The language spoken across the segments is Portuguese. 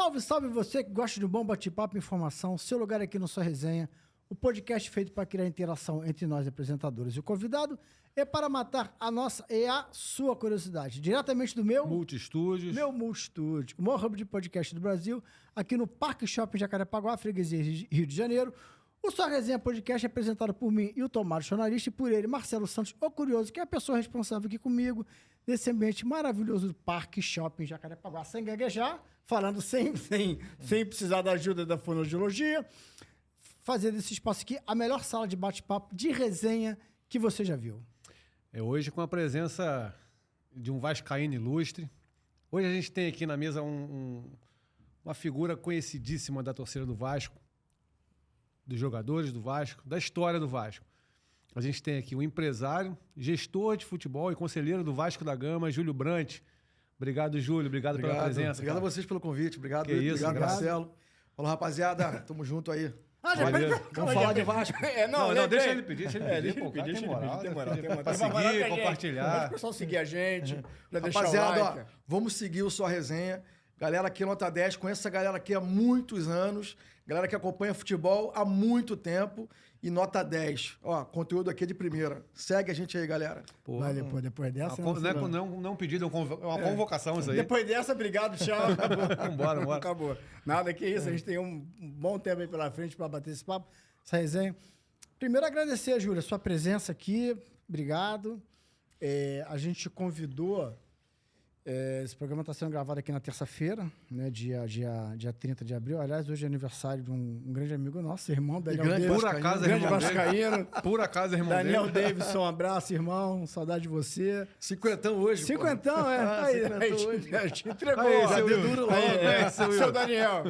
Salve, salve você que gosta de um bom bate-papo e informação. Seu lugar aqui no Sua Resenha, o podcast feito para criar interação entre nós apresentadores e o convidado é para matar a nossa e a sua curiosidade. Diretamente do meu Multistúdios. Meu Multistúdio, o maior hub de podcast do Brasil, aqui no Parque Shopping Jacarepaguá, Freguesia Rio de Janeiro. O Sua Resenha Podcast é apresentado por mim e o Tomás, jornalista, e por ele, Marcelo Santos, o curioso, que é a pessoa responsável aqui comigo nesse ambiente maravilhoso do Parque Shopping Jacarepaguá, sem gaguejar, falando sem precisar da ajuda da fonoaudiologia, fazer desse espaço aqui a melhor sala de bate-papo, de resenha que você já viu. É hoje com a presença de um vascaíno ilustre. Hoje a gente tem aqui na mesa uma figura conhecidíssima da torcida do Vasco, dos jogadores do Vasco, da história do Vasco. A gente tem aqui um empresário, gestor de futebol e conselheiro do Vasco da Gama, Júlio Brandt. Obrigado, Júlio. Obrigado pela presença. Obrigado a vocês pelo convite. Obrigado, Que isso, obrigado, obrigado. Marcelo. Falou, rapaziada. Tamo junto aí. Vamos falar de Vasco. Não, deixa ele pedir, pô, pedir, tem moral. tem moral. Pra seguir, compartilhar. O pessoal seguir a gente, já deixar o Rapaziada, like. ó, vamos seguir o Sua Resenha. Galera aqui, nota 10, conheço essa galera aqui há muitos anos. Galera que acompanha futebol há muito tempo. E nota 10. Ó, conteúdo aqui é de primeira. Segue a gente aí, galera. Pô, Vai, depois dessa... não pedido, é uma convocação isso aí. Depois dessa, obrigado, tchau. Vambora. Acabou. Nada que isso, a gente tem um bom tempo aí pela frente para bater esse papo, essa resenha. Primeiro, agradecer, Júlia, a sua presença aqui. Obrigado. A gente te convidou... esse programa está sendo gravado aqui na terça-feira, né, dia 30 de abril. Aliás, hoje é aniversário de um grande amigo nosso, irmão Daniel Davidson. Por acaso é grande irmão vascaíno. Por acaso é irmão Daniel dele. Davidson, um abraço, irmão. Saudade de você. Cinquentão hoje, Cinquentão, pô. Aí, hoje. a gente entregou. Aí, ó. seu Deu Will. duro logo. Aí, Seu Daniel.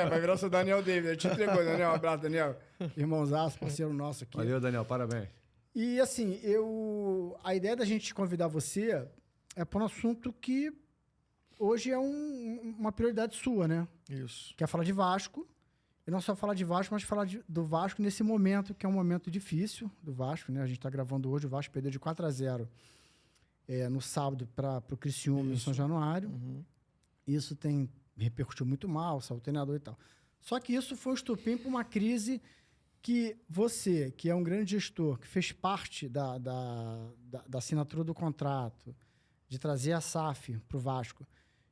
Vai virar o seu Daniel David. A gente entregou, Daniel. Um abraço, Daniel. Irmãozaço, parceiro nosso aqui. Valeu, Daniel, parabéns. E assim, a ideia da gente convidar você é para um assunto que hoje é uma prioridade sua, né? Isso. Que é falar de Vasco. E não só falar de Vasco, mas falar do Vasco nesse momento, que é um momento difícil do Vasco, né? A gente está gravando hoje, o Vasco perdeu de 4-0 no sábado para o Criciúma em São Januário. Uhum. Isso repercutiu muito mal, saiu o treinador e tal. Só que isso foi um estopim para uma crise que você, que é um grande gestor, que fez parte da assinatura do contrato, de trazer a SAF para o Vasco,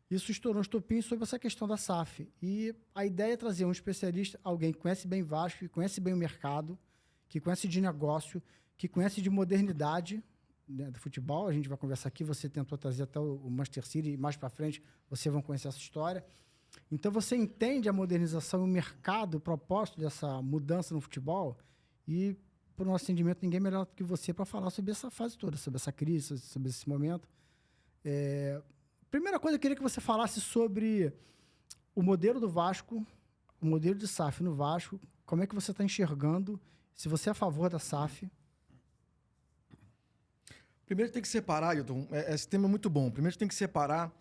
isso estourou um estopim sobre essa questão da SAF. E a ideia é trazer um especialista, alguém que conhece bem Vasco, que conhece bem o mercado, que conhece de negócio, que conhece de modernidade, né, do futebol. A gente vai conversar aqui, você tentou trazer até o Manchester City, e mais para frente vocês vão conhecer essa história. Então você entende a modernização e o mercado, o propósito dessa mudança no futebol, e, por nosso entendimento, ninguém melhor do que você para falar sobre essa fase toda, sobre essa crise, sobre esse momento. Primeira coisa, eu queria que você falasse sobre o modelo do Vasco, o modelo de SAF no Vasco, como é que você está enxergando, se você é a favor da SAF. Primeiro tem que separar, Hilton, esse tema é muito bom. Primeiro tem que separar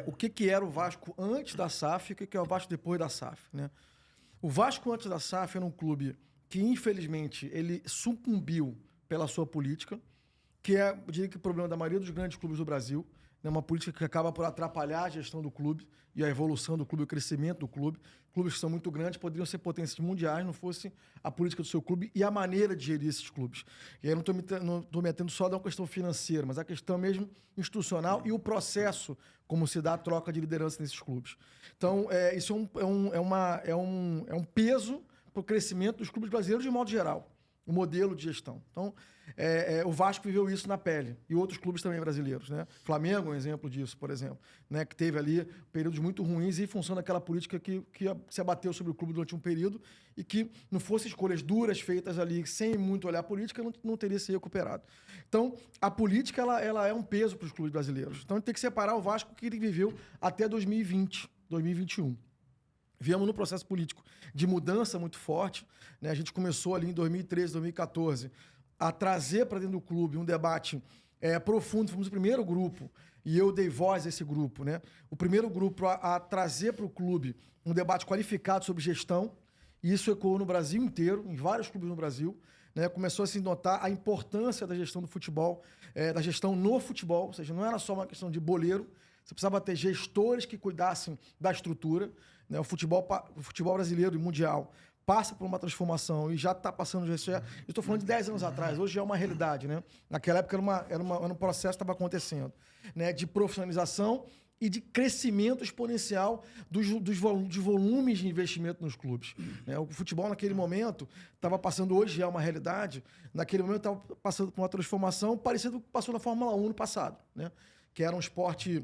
o que era o Vasco antes da SAF e o que é o Vasco depois da SAF, né? O Vasco antes da SAF era um clube que, infelizmente, ele sucumbiu pela sua política, que eu diria que o problema da maioria dos grandes clubes do Brasil, né? Uma política que acaba por atrapalhar a gestão do clube e a evolução do clube, o crescimento do clube. Clubes que são muito grandes poderiam ser potências mundiais, não fosse a política do seu clube e a maneira de gerir esses clubes. E aí eu não estou me atendo só a uma questão financeira, mas a questão mesmo institucional e o processo como se dá a troca de liderança nesses clubes. Então, isso é um peso para o crescimento dos clubes brasileiros de modo geral. O modelo de gestão. Então, o Vasco viveu isso na pele. E outros clubes também brasileiros, né? Flamengo é um exemplo disso, por exemplo. Né? Que teve ali períodos muito ruins e em função daquela política que se abateu sobre o clube durante um período e que não fossem escolhas duras feitas ali, sem muito olhar a política, não teria se recuperado. Então, a política ela é um peso para os clubes brasileiros. Então, a gente tem que separar o Vasco que ele viveu até 2020, 2021. Viemos num processo político de mudança muito forte, né? A gente começou ali em 2013, 2014, a trazer para dentro do clube um debate profundo. Fomos o primeiro grupo, e eu dei voz a esse grupo, né? O primeiro grupo a trazer para o clube um debate qualificado sobre gestão, e isso ecoou no Brasil inteiro, em vários clubes no Brasil, né? Começou a se notar a importância da gestão do futebol, da gestão no futebol, ou seja, não era só uma questão de boleiro, você precisava ter gestores que cuidassem da estrutura, né? O futebol brasileiro e mundial passa por uma transformação e já está passando... Eu estou falando de 10 anos atrás, hoje já é uma realidade, né? Naquela época era um processo que estava acontecendo, né? De profissionalização e de crescimento exponencial dos volumes de investimento nos clubes. Né? O futebol, naquele momento, estava passando, hoje é uma realidade, naquele momento estava passando por uma transformação parecida com o que passou na Fórmula 1 no passado, né? Que era um esporte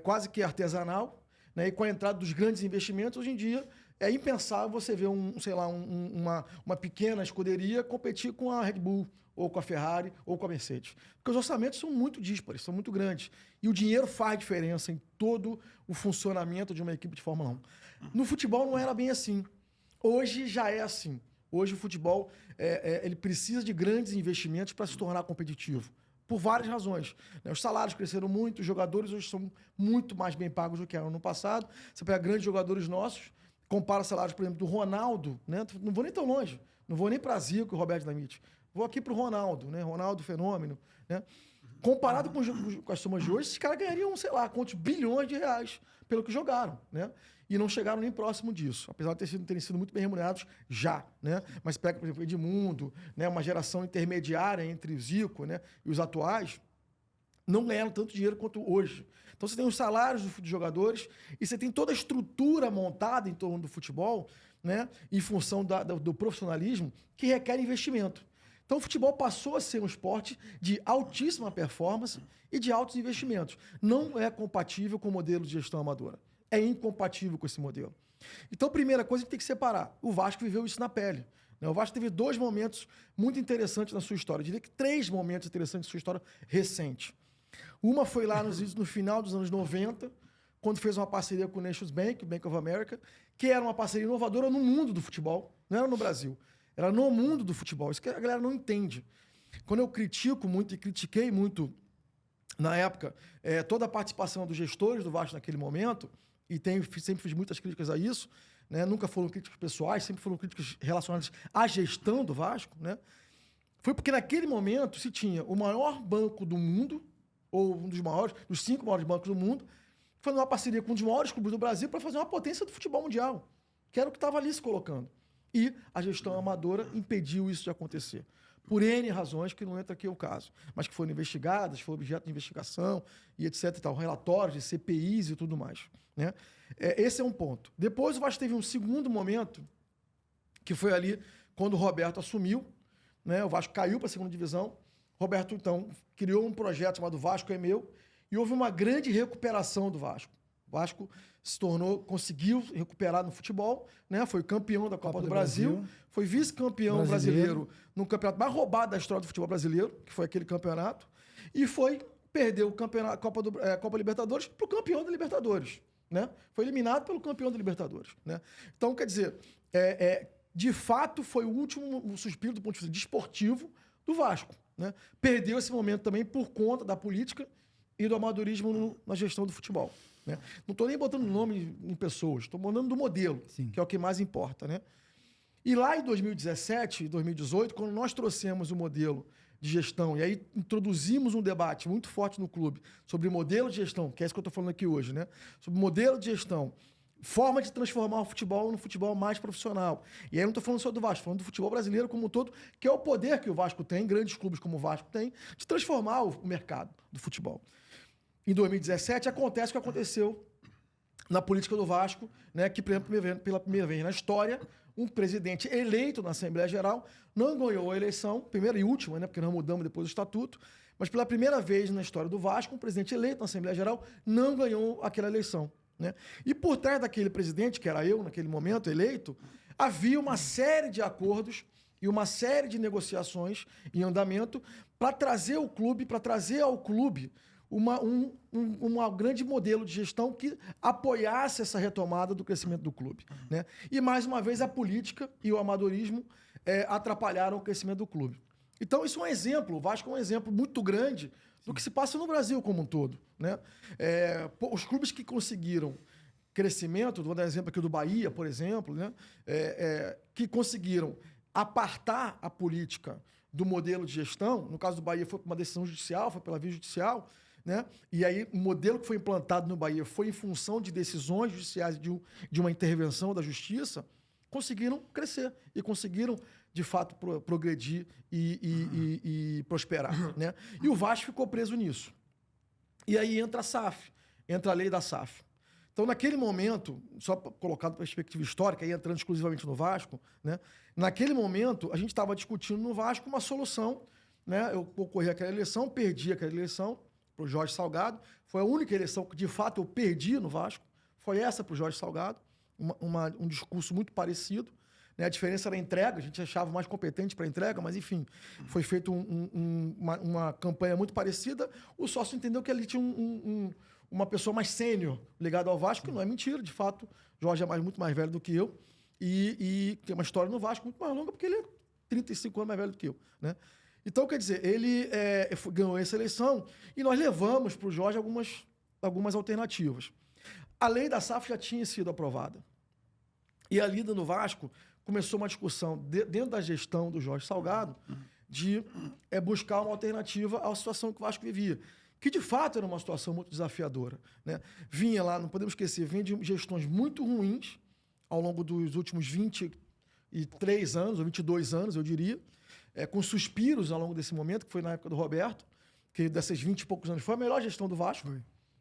quase que artesanal, né? E com a entrada dos grandes investimentos, hoje em dia, é impensável você ver uma pequena escuderia competir com a Red Bull, ou com a Ferrari, ou com a Mercedes. Porque os orçamentos são muito díspares, são muito grandes. E o dinheiro faz diferença em todo o funcionamento de uma equipe de Fórmula 1. No futebol não era bem assim. Hoje já é assim. Hoje o futebol ele precisa de grandes investimentos para se tornar competitivo. Por várias razões. Os salários cresceram muito, os jogadores hoje são muito mais bem pagos do que eram no passado. Você pega grandes jogadores nossos, compara salários, por exemplo, do Ronaldo, né? Não vou nem tão longe, não vou nem para Zico e Roberto Dinamite. Vou aqui para o Ronaldo, né? Ronaldo Fenômeno, né? Comparado com as sumas de hoje, esses caras ganhariam, sei lá, quantos bilhões de reais pelo que jogaram, né? E não chegaram nem próximo disso, apesar de terem sido muito bem remunerados já, né? Mas pega, por exemplo, Edmundo, né? Uma geração intermediária entre o Zico, né? E os atuais, não ganharam tanto dinheiro quanto hoje. Então você tem os salários dos jogadores e você tem toda a estrutura montada em torno do futebol, né? Em função do profissionalismo, que requer investimento. Então o futebol passou a ser um esporte de altíssima performance e de altos investimentos. Não é compatível com o modelo de gestão amadora. É incompatível com esse modelo. Então, a primeira coisa que tem que separar. O Vasco viveu isso na pele. O Vasco teve 2 momentos muito interessantes na sua história. Eu diria que 3 momentos interessantes na sua história recente. Uma foi lá no final dos anos 90, quando fez uma parceria com o Nations Bank, o Bank of America, que era uma parceria inovadora no mundo do futebol. Não era no Brasil. Era no mundo do futebol. Isso que a galera não entende. Quando eu critico muito e critiquei muito, na época, toda a participação dos gestores do Vasco naquele momento, e sempre fiz muitas críticas a isso, né? Nunca foram críticas pessoais, sempre foram críticas relacionadas à gestão do Vasco, né? Foi porque naquele momento se tinha o maior banco do mundo, ou um dos maiores, dos 5 maiores bancos do mundo, fazendo uma parceria com um dos maiores clubes do Brasil para fazer uma potência do futebol mundial, que era o que estava ali se colocando. E a gestão amadora impediu isso de acontecer. Por N razões, que não entra aqui o caso, mas que foram investigadas, foram objeto de investigação e etc. E tal, relatórios de CPIs e tudo mais, né? Esse é um ponto. Depois o Vasco teve um segundo momento, que foi ali quando o Roberto assumiu, né? O Vasco caiu para a segunda divisão. Roberto, então, criou um projeto chamado Vasco é Meu, e houve uma grande recuperação do Vasco. O Vasco conseguiu recuperar no futebol, né? Foi campeão da Copa do Brasil, foi vice-campeão brasileiro no campeonato mais roubado da história do futebol brasileiro, que foi aquele campeonato, e perdeu o campeonato, Copa Libertadores para o campeão da Libertadores, né? Foi eliminado pelo campeão da Libertadores, né? Então, quer dizer, de fato, foi o último suspiro do ponto de vista desportivo do Vasco, né? Perdeu esse momento também por conta da política e do amadorismo na gestão do futebol, né? Não estou nem botando nome em pessoas, estou falando do modelo, sim, que é o que mais importa, né? E lá em 2017 e 2018, quando nós trouxemos o modelo de gestão, e aí introduzimos um debate muito forte no clube sobre modelo de gestão, que é isso que eu estou falando aqui hoje, né? Sobre modelo de gestão, forma de transformar o futebol no futebol mais profissional. E aí eu não estou falando só do Vasco, estou falando do futebol brasileiro como um todo, que é o poder que o Vasco tem, grandes clubes como o Vasco tem, de transformar o mercado do futebol. Em 2017, acontece o que aconteceu na política do Vasco, né? Que, pela primeira vez na história, um presidente eleito na Assembleia Geral não ganhou a eleição, primeira e última, né? Porque nós mudamos depois o estatuto, mas pela primeira vez na história do Vasco, um presidente eleito na Assembleia Geral não ganhou aquela eleição, né? E por trás daquele presidente, que era eu naquele momento eleito, havia uma série de acordos e uma série de negociações em andamento para trazer ao clube um grande modelo de gestão que apoiasse essa retomada do crescimento do clube, né? E, mais uma vez, a política e o amadorismo atrapalharam o crescimento do clube. Então, isso é um exemplo, o Vasco é um exemplo muito grande do que se passa no Brasil como um todo, né? Os clubes que conseguiram crescimento, vou dar exemplo aqui do Bahia, por exemplo, né? Que conseguiram apartar a política do modelo de gestão, no caso do Bahia foi por uma decisão judicial, foi pela via judicial, né? E aí o modelo que foi implantado no Bahia foi em função de decisões judiciais de uma intervenção da justiça, conseguiram crescer e conseguiram, de fato, progredir e prosperar, né? E o Vasco ficou preso nisso. E aí entra a SAF, entra a lei da SAF. Então, naquele momento, só colocado para perspectiva histórica, aí entrando exclusivamente no Vasco, né? Naquele momento, a gente estava discutindo no Vasco uma solução, né? Eu ocorri aquela eleição, perdi aquela eleição para o Jorge Salgado. Foi a única eleição que, de fato, eu perdi no Vasco. Foi essa para o Jorge Salgado. Um discurso muito parecido. Né? A diferença era a entrega, a gente achava mais competente para a entrega, mas, enfim, foi feita uma campanha muito parecida. O sócio entendeu que ali tinha uma pessoa mais sênior ligada ao Vasco, que não é mentira, de fato. Jorge é muito mais velho do que eu e tem uma história no Vasco muito mais longa, porque ele é 35 anos mais velho do que eu, né? Então, quer dizer, ele ganhou essa eleição e nós levamos para o Jorge algumas alternativas. A lei da SAF já tinha sido aprovada. E ali no Vasco começou uma discussão dentro da gestão do Jorge Salgado de buscar uma alternativa à situação que o Vasco vivia, que de fato era uma situação muito desafiadora, né? Vinha lá, não podemos esquecer, vinha de gestões muito ruins ao longo dos últimos 23 anos, ou 22 anos, eu diria, com suspiros ao longo desse momento, que foi na época do Roberto, que dessas 20 e poucos anos foi a melhor gestão do Vasco.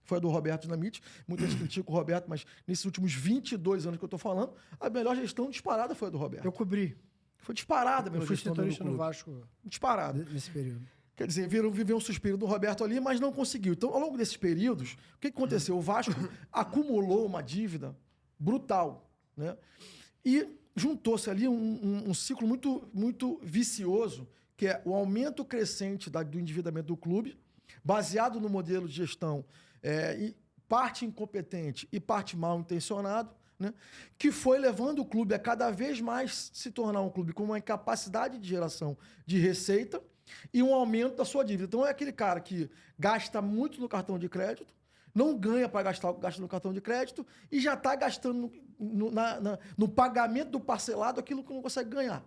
Foi a do Roberto Dinamite. Muita gente critica o Roberto, mas nesses últimos 22 anos que eu estou falando, a melhor gestão disparada foi a do Roberto. Eu cobri. Foi disparada a melhor Eu fui gestão do setorista no clube. Vasco Disparada. nesse período. Quer dizer, viveu um suspiro do Roberto ali, mas não conseguiu. Então, ao longo desses períodos, o que aconteceu? O Vasco acumulou uma dívida brutal, né? E juntou-se ali um ciclo muito, muito vicioso, que é o aumento crescente do endividamento do clube, baseado no modelo de gestão parte incompetente e parte mal intencionado, né? Que foi levando o clube a cada vez mais se tornar um clube com uma capacidade de geração de receita e um aumento da sua dívida. Então é aquele cara que gasta muito no cartão de crédito, não ganha para gastar, gasta no cartão de crédito e já está gastando no pagamento do parcelado aquilo que não consegue ganhar.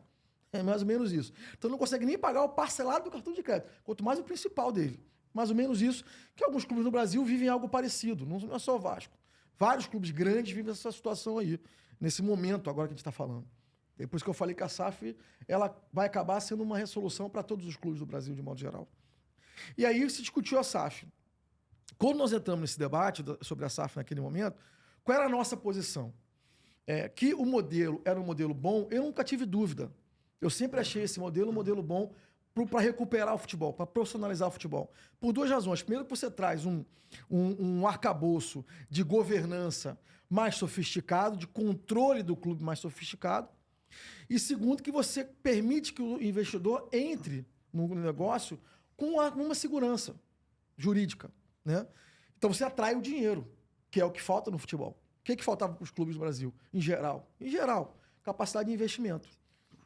É mais ou menos isso. Então não consegue nem pagar o parcelado do cartão de crédito, quanto mais o principal dele. Mais ou menos isso, que alguns clubes no Brasil vivem algo parecido, não é só o Vasco. Vários clubes grandes vivem essa situação aí, nesse momento agora que a gente está falando. Depois que eu falei que a SAF ela vai acabar sendo uma resolução para todos os clubes do Brasil, de modo geral. E aí se discutiu a SAF. Quando nós entramos nesse debate sobre a SAF naquele momento, qual era a nossa posição? Que o modelo era um modelo bom, eu nunca tive dúvida. Eu sempre achei esse modelo um modelo bom para recuperar o futebol, para profissionalizar o futebol. Por duas razões. Primeiro, que você traz um arcabouço de governança mais sofisticado, de controle do clube mais sofisticado. E segundo, que você permite que o investidor entre no negócio com uma segurança jurídica, né? Então você atrai o dinheiro, que é o que falta no futebol. O que faltava para os clubes do Brasil? Em geral, capacidade de investimento.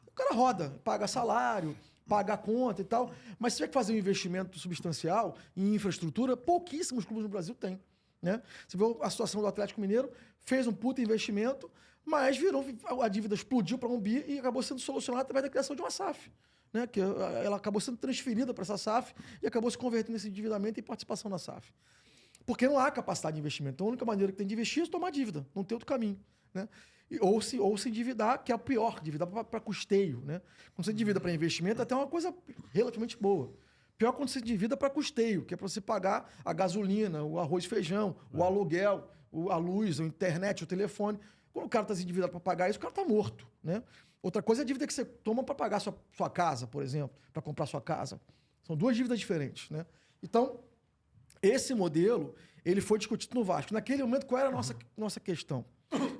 O cara roda, paga salário, paga a conta e tal, mas se tiver que fazer um investimento substancial em infraestrutura, pouquíssimos clubes no Brasil têm, né? Você vê a situação do Atlético Mineiro, fez um puta investimento, mas a dívida explodiu para um bi e acabou sendo solucionada através da criação de uma SAF, né? Que ela acabou sendo transferida para essa SAF e acabou se convertendo nesse endividamento em participação na SAF. Porque não há capacidade de investimento. Então, a única maneira que tem de investir é tomar dívida, não tem outro caminho, né? Ou se endividar, que é o pior, endividar para custeio, né? Quando você endivida para investimento, é até uma coisa relativamente boa. Pior quando você endivida para custeio, que é para você pagar a gasolina, o arroz e feijão, o aluguel, a luz, a internet, o telefone. Quando o cara está se endividado para pagar isso, o cara está morto, né? Outra coisa é a dívida que você toma para pagar sua casa, por exemplo, para comprar sua casa. São duas dívidas diferentes, né? Então, esse modelo, ele foi discutido no Vasco. Naquele momento, qual era a nossa questão?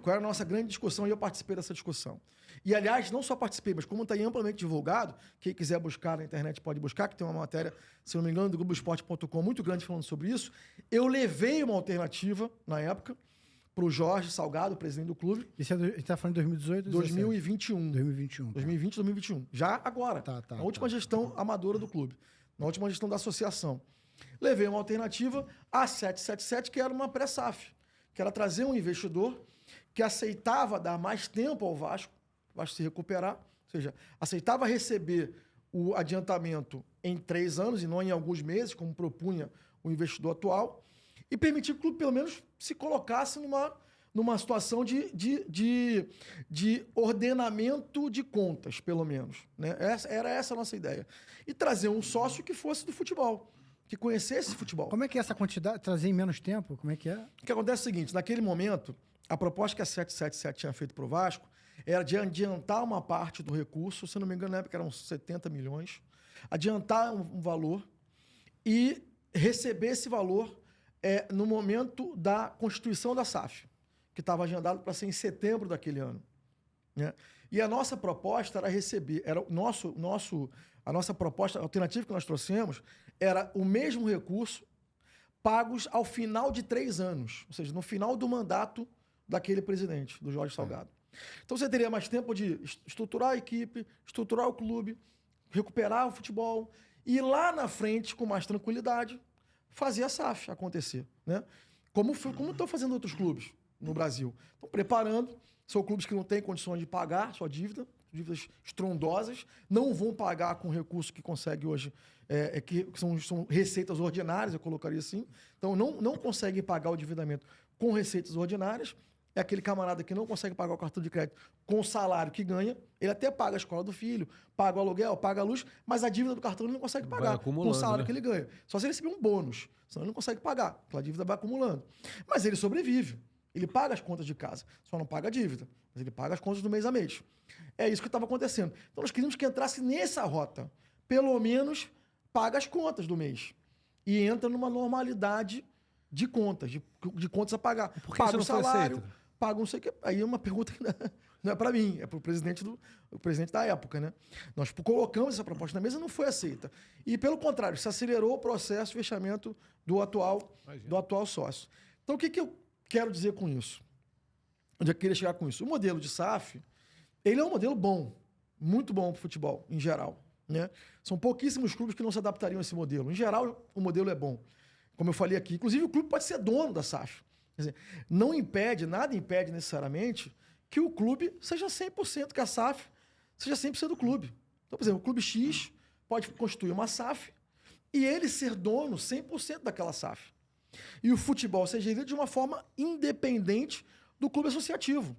Qual era a nossa grande discussão? E eu participei dessa discussão. E, aliás, não só participei, mas como está aí amplamente divulgado, quem quiser buscar na internet pode buscar, que tem uma matéria, se não me engano, do Globoesporte.com muito grande falando sobre isso. Eu levei uma alternativa, na época, para o Jorge Salgado, presidente do clube. Isso a gente está falando de 2018 ou 2021. 2021. Tá. 2020 2021. Já agora. Na última gestão amadora do clube. Na última gestão da associação. Levei uma alternativa, a 777, que era uma pré-SAF. Que era trazer um investidor que aceitava dar mais tempo ao Vasco se recuperar, ou seja, aceitava receber o adiantamento em 3 anos e não em alguns meses, como propunha o investidor atual e permitir que o clube, pelo menos, se colocasse numa situação de ordenamento de contas, pelo menos. Né? Era essa a nossa ideia. E trazer um sócio que fosse do futebol, que conhecesse futebol. Como é que é essa quantidade? Trazer em menos tempo? Como é que é? O que acontece é o seguinte, naquele momento, a proposta que a 777 tinha feito para o Vasco era de adiantar uma parte do recurso, se não me engano, na época eram 70 milhões, adiantar um valor e receber esse valor no momento da constituição da SAF, que estava agendado para ser em setembro daquele ano. Né? E a nossa proposta era receber, a nossa proposta, a alternativa que nós trouxemos, era o mesmo recurso pagos ao final de 3 anos, ou seja, no final do mandato daquele presidente, do Jorge Salgado. Então você teria mais tempo de estruturar a equipe, estruturar o clube, recuperar o futebol e lá na frente, com mais tranquilidade, fazer a SAF acontecer. Né? Como estão fazendo outros clubes no Brasil. Estão preparando, são clubes que não têm condições de pagar sua dívida, dívidas estrondosas, não vão pagar com recurso que consegue hoje, que são receitas ordinárias, eu colocaria assim. Então, não conseguem pagar o endividamento com receitas ordinárias. É aquele camarada que não consegue pagar o cartão de crédito com o salário que ganha. Ele até paga a escola do filho, paga o aluguel, paga a luz, mas a dívida do cartão ele não consegue pagar com o salário que ele ganha. Só se ele receber um bônus, senão ele não consegue pagar, porque a dívida vai acumulando. Mas ele sobrevive. Ele paga as contas de casa, só não paga a dívida, mas ele paga as contas do mês a mês. É isso que estava acontecendo. Então nós queríamos que entrasse nessa rota. Pelo menos paga as contas do mês. E entra numa normalidade de contas, de contas a pagar. Paga o salário, paga não sei o que. Aí é uma pergunta que não é para mim, é para o presidente da época. Né? Nós colocamos essa proposta na mesa e não foi aceita. E, pelo contrário, se acelerou o processo de fechamento do atual sócio. Então, o que eu quero dizer com isso? Onde eu queria chegar com isso? O modelo de SAF, ele é um modelo bom, muito bom para o futebol, em geral. Né? São pouquíssimos clubes que não se adaptariam a esse modelo. Em geral, o modelo é bom. Como eu falei aqui, inclusive o clube pode ser dono da SAF. Quer dizer, nada impede necessariamente que o clube seja 100%, que a SAF seja 100% do clube. Então, por exemplo, o clube X pode constituir uma SAF e ele ser dono 100% daquela SAF. E o futebol ser gerido de uma forma independente do clube associativo,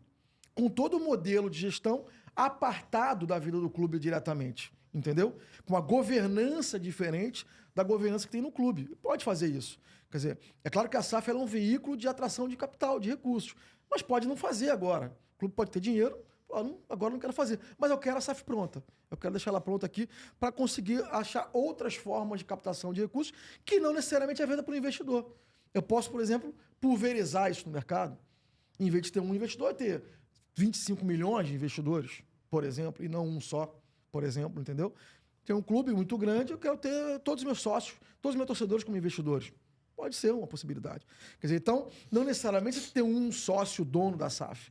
com todo o modelo de gestão apartado da vida do clube diretamente, entendeu? Com uma governança diferente da governança que tem no clube. Pode fazer isso. Quer dizer, é claro que a SAF é um veículo de atração de capital, de recursos, mas pode não fazer agora. O clube pode ter dinheiro, agora não quero fazer, mas eu quero a SAF pronta. Eu quero deixar ela pronta aqui para conseguir achar outras formas de captação de recursos que não necessariamente é venda para o investidor. Eu posso, por exemplo, pulverizar isso no mercado. Em vez de ter um investidor, ter 25 milhões de investidores, por exemplo, e não um só, por exemplo, entendeu? Tem um clube muito grande, eu quero ter todos os meus sócios, todos os meus torcedores como investidores. Pode ser uma possibilidade. Quer dizer, então, não necessariamente você ter um sócio dono da SAF.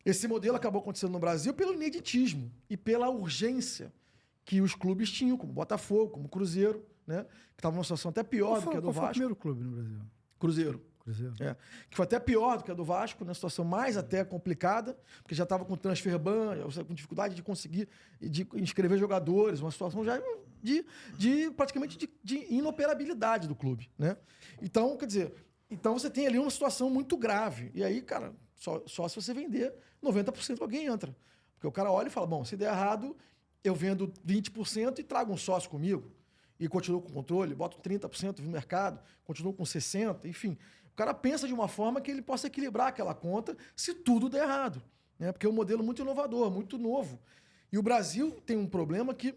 Esse modelo acabou acontecendo no Brasil pelo ineditismo e pela urgência que os clubes tinham, como Botafogo, como Cruzeiro, né? Que estava numa situação até pior do que a do Vasco. Qual foi o primeiro clube no Brasil? Cruzeiro. Que foi até pior do que a do Vasco, na situação mais até complicada, porque já estava com transfer ban, com dificuldade de conseguir de inscrever jogadores, uma situação já praticamente de inoperabilidade do clube, né? Então, quer dizer, você tem ali uma situação muito grave. E aí, cara, só se você vender 90% alguém entra. Porque o cara olha e fala, bom, se der errado, eu vendo 20% e trago um sócio comigo. E continuo com o controle, boto 30% no mercado, continuo com 60%, enfim. O cara pensa de uma forma que ele possa equilibrar aquela conta se tudo der errado. Né? Porque é um modelo muito inovador, muito novo. E o Brasil tem um problema que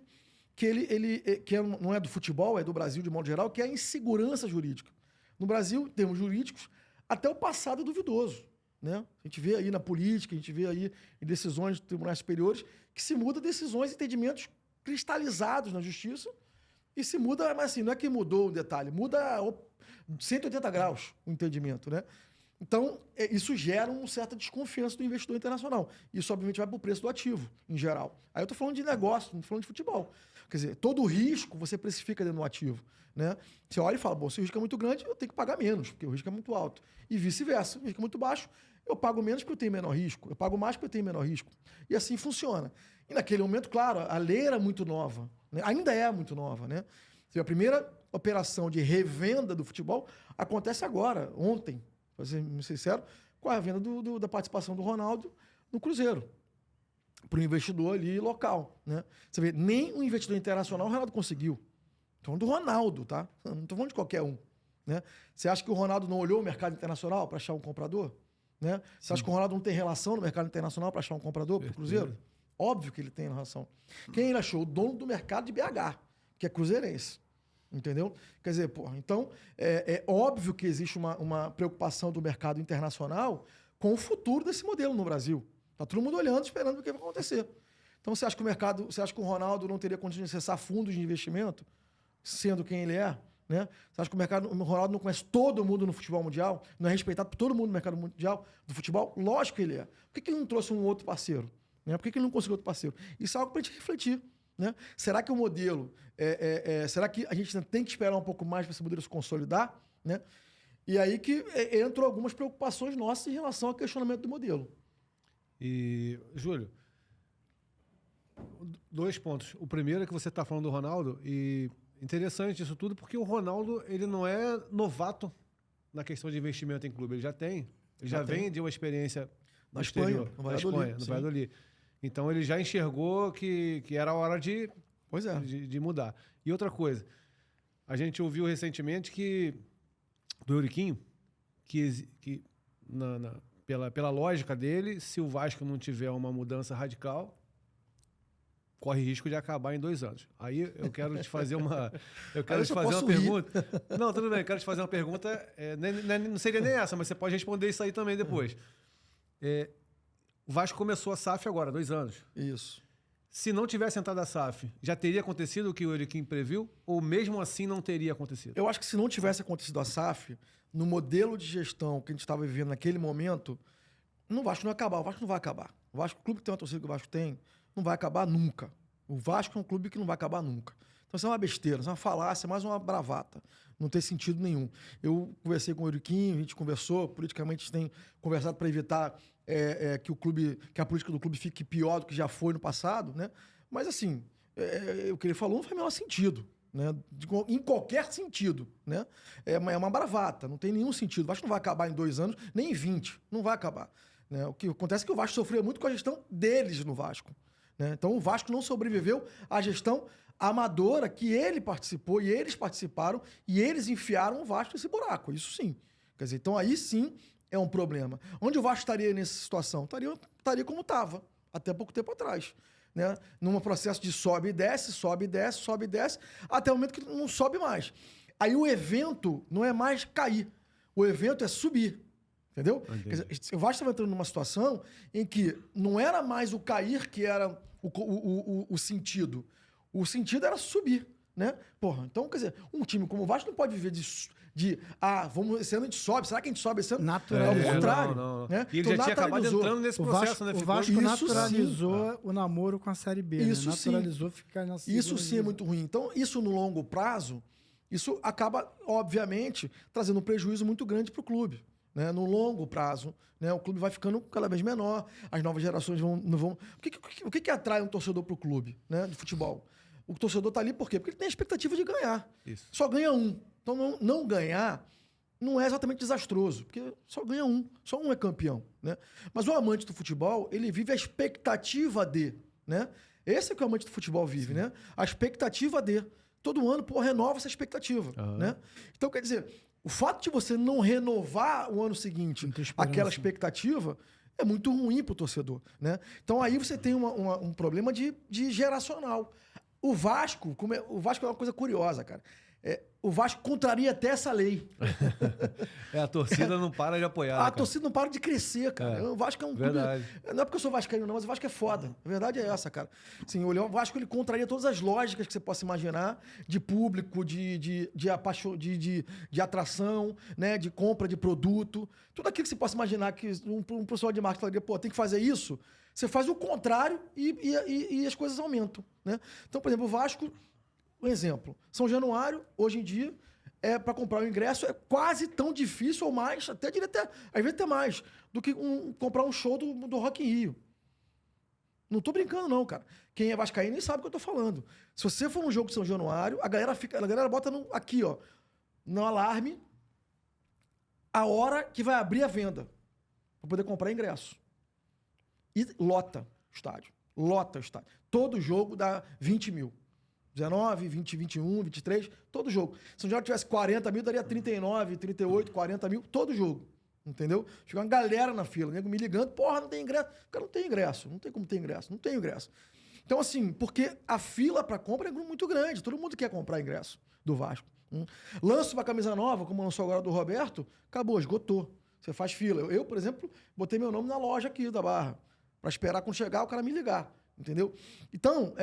não é do futebol, é do Brasil de modo geral, que é a insegurança jurídica. No Brasil, em termos jurídicos, até o passado é duvidoso. Né? A gente vê aí na política, a gente vê aí em decisões de tribunais superiores, que se muda decisões e entendimentos cristalizados na justiça, e se muda, mas assim, não é que mudou um detalhe, muda 180 graus o entendimento, né? Então, isso gera uma certa desconfiança do investidor internacional. Isso, obviamente, vai para o preço do ativo, em geral. Aí eu estou falando de negócio, não estou falando de futebol. Quer dizer, todo o risco você precifica dentro do ativo, né? Você olha e fala, bom, se o risco é muito grande, eu tenho que pagar menos, porque o risco é muito alto. E vice-versa, o risco é muito baixo, eu pago menos porque eu tenho menor risco. Eu pago mais porque eu tenho menor risco. E assim funciona. E naquele momento, claro, a lei era muito nova. Né? Ainda é muito nova. Né? A primeira operação de revenda do futebol acontece agora, ontem, para ser sincero, com a venda da participação do Ronaldo no Cruzeiro, para o investidor ali local, né? Você vê, nem um investidor internacional o Ronaldo conseguiu. Estou falando do Ronaldo, tá? Não estou falando de qualquer um, né? Você acha que o Ronaldo não olhou o mercado internacional para achar um comprador? Né? Você acha que o Ronaldo não tem relação no mercado internacional para achar um comprador para o Cruzeiro? Óbvio que ele tem relação. Quem ele achou? O dono do mercado de BH, que é cruzeirense. Entendeu? Quer dizer, porra, então é óbvio que existe uma preocupação do mercado internacional com o futuro desse modelo no Brasil. Tá todo mundo olhando, esperando o que vai acontecer. Então você acha que você acha que o Ronaldo não teria condições de acessar fundos de investimento, sendo quem ele é? Né? Você acha que o Ronaldo não conhece todo mundo no futebol mundial? Não é respeitado por todo mundo no mercado mundial do futebol? Lógico que ele é. Por que ele não trouxe um outro parceiro? Né? Por que ele não conseguiu outro parceiro? Isso é algo para a gente refletir. Né? Será que o modelo... será que a gente tem que esperar um pouco mais para esse modelo se consolidar? Né? E aí que entram algumas preocupações nossas em relação ao questionamento do modelo. E, Júlio, 2 pontos. O primeiro é que você está falando do Ronaldo e... Interessante isso tudo, porque o Ronaldo ele não é novato na questão de investimento em clube. Ele já tem. Ele já vem de uma experiência na Espanha, no Valladolid. Então ele já enxergou que era a hora de mudar. E outra coisa, a gente ouviu recentemente do Euriquinho, que pela lógica dele, se o Vasco não tiver uma mudança radical, corre risco de acabar em 2 anos. Aí eu quero te fazer uma pergunta. Não, tudo bem, eu quero te fazer uma pergunta. Não seria nem essa, mas você pode responder isso aí também depois. O Vasco começou a SAF agora, 2 anos. Isso. Se não tivesse entrado a SAF, já teria acontecido o que o Euriquim previu? Ou mesmo assim não teria acontecido? Eu acho que se não tivesse acontecido a SAF, no modelo de gestão que a gente estava vivendo naquele momento, o Vasco não ia acabar. O Vasco não vai acabar. O Vasco, o clube que tem uma torcida que o Vasco tem, não vai acabar nunca. O Vasco é um clube que não vai acabar nunca. Então isso é uma besteira, isso é uma falácia, mais uma bravata. Não tem sentido nenhum. Eu conversei com o Euriquinho, a gente conversou, politicamente a gente tem conversado para evitar que a política do clube fique pior do que já foi no passado, né? Mas assim, o que ele falou não faz o menor sentido. Né? Em qualquer sentido. Né? É uma bravata, não tem nenhum sentido. O Vasco não vai acabar em 2 anos, nem em 20. Não vai acabar. Né? O que acontece é que o Vasco sofreu muito com a gestão deles no Vasco. Né? Então o Vasco não sobreviveu à gestão amadora que ele participou e eles participaram e eles enfiaram o Vasco nesse buraco. Isso sim. Quer dizer, então aí sim é um problema. Onde o Vasco estaria nessa situação? Estaria como estava, até pouco tempo atrás. Né? Num processo de sobe e desce, sobe e desce, sobe e desce, até o momento que não sobe mais. Aí o evento não é mais cair, o evento é subir. Entendeu? Quer dizer, o Vasco estava entrando numa situação em que não era mais o cair que era o sentido. O sentido era subir, né? Porra, então, quer dizer, um time como o Vasco não pode viver esse ano a gente sobe. Será que a gente sobe esse ano? Natural. Ao contrário. Não. Né? E ele já tinha acabado entrando nesse processo, né? O Vasco naturalizou o namoro com a Série B. Isso né? Naturalizou ficar na segunda Isso sim é muito ruim. Então, isso no longo prazo, isso acaba, obviamente, trazendo um prejuízo muito grande para o clube. Né? No longo prazo, né? O clube vai ficando cada vez menor, as novas gerações não vão... O que atrai um torcedor para o clube, né? De futebol? O torcedor está ali por quê? Porque ele tem a expectativa de ganhar. Isso. Só ganha um. Então, não ganhar não é exatamente desastroso, porque só ganha um. Só um é campeão. Né? Mas o amante do futebol, ele vive a expectativa de. Né? Esse é que o amante do futebol vive, né? A expectativa de. Todo ano, renova essa expectativa. Uhum. Né? Então, quer dizer, o fato de você não renovar o ano seguinte aquela expectativa é muito ruim para o torcedor. Né? Então, aí você tem um problema de geracional. O Vasco é uma coisa curiosa, cara. O Vasco contraria até essa lei. A torcida não para de apoiar. A torcida não para de crescer, cara. O Vasco é um clube... Não é porque eu sou vascaíno, não, mas o Vasco é foda. A verdade é essa, cara. Assim, o Vasco ele contraria todas as lógicas que você possa imaginar de público, de atração, né? De compra de produto. Tudo aquilo que você possa imaginar que um profissional de marketing falaria, tem que fazer isso. Você faz o contrário e as coisas aumentam. Né? Então, por exemplo, o Vasco... Um exemplo, São Januário, hoje em dia, para comprar o ingresso é quase tão difícil ou mais, às vezes até mais, do que comprar um show do Rock in Rio. Não tô brincando, não, cara. Quem é vascaíno nem sabe o que eu tô falando. Se você for num jogo de São Januário, a galera bota aqui, ó, no alarme, a hora que vai abrir a venda para poder comprar ingresso. E lota o estádio. Lota o estádio. Todo jogo dá 20 mil. 19, 20, 21, 23, todo jogo. Se o jogo tivesse 40 mil, daria 39, 38, 40 mil, todo jogo. Entendeu? Chegou uma galera na fila, nego me ligando, porra, não tem ingresso. O cara não tem ingresso, não tem como ter ingresso, não tem ingresso. Então, assim, porque a fila para compra é muito grande, todo mundo quer comprar ingresso do Vasco. Lança uma camisa nova, como lançou agora do Roberto, acabou, esgotou. Você faz fila. Eu, por exemplo, botei meu nome na loja aqui da Barra, para esperar quando chegar o cara me ligar. Entendeu? Então,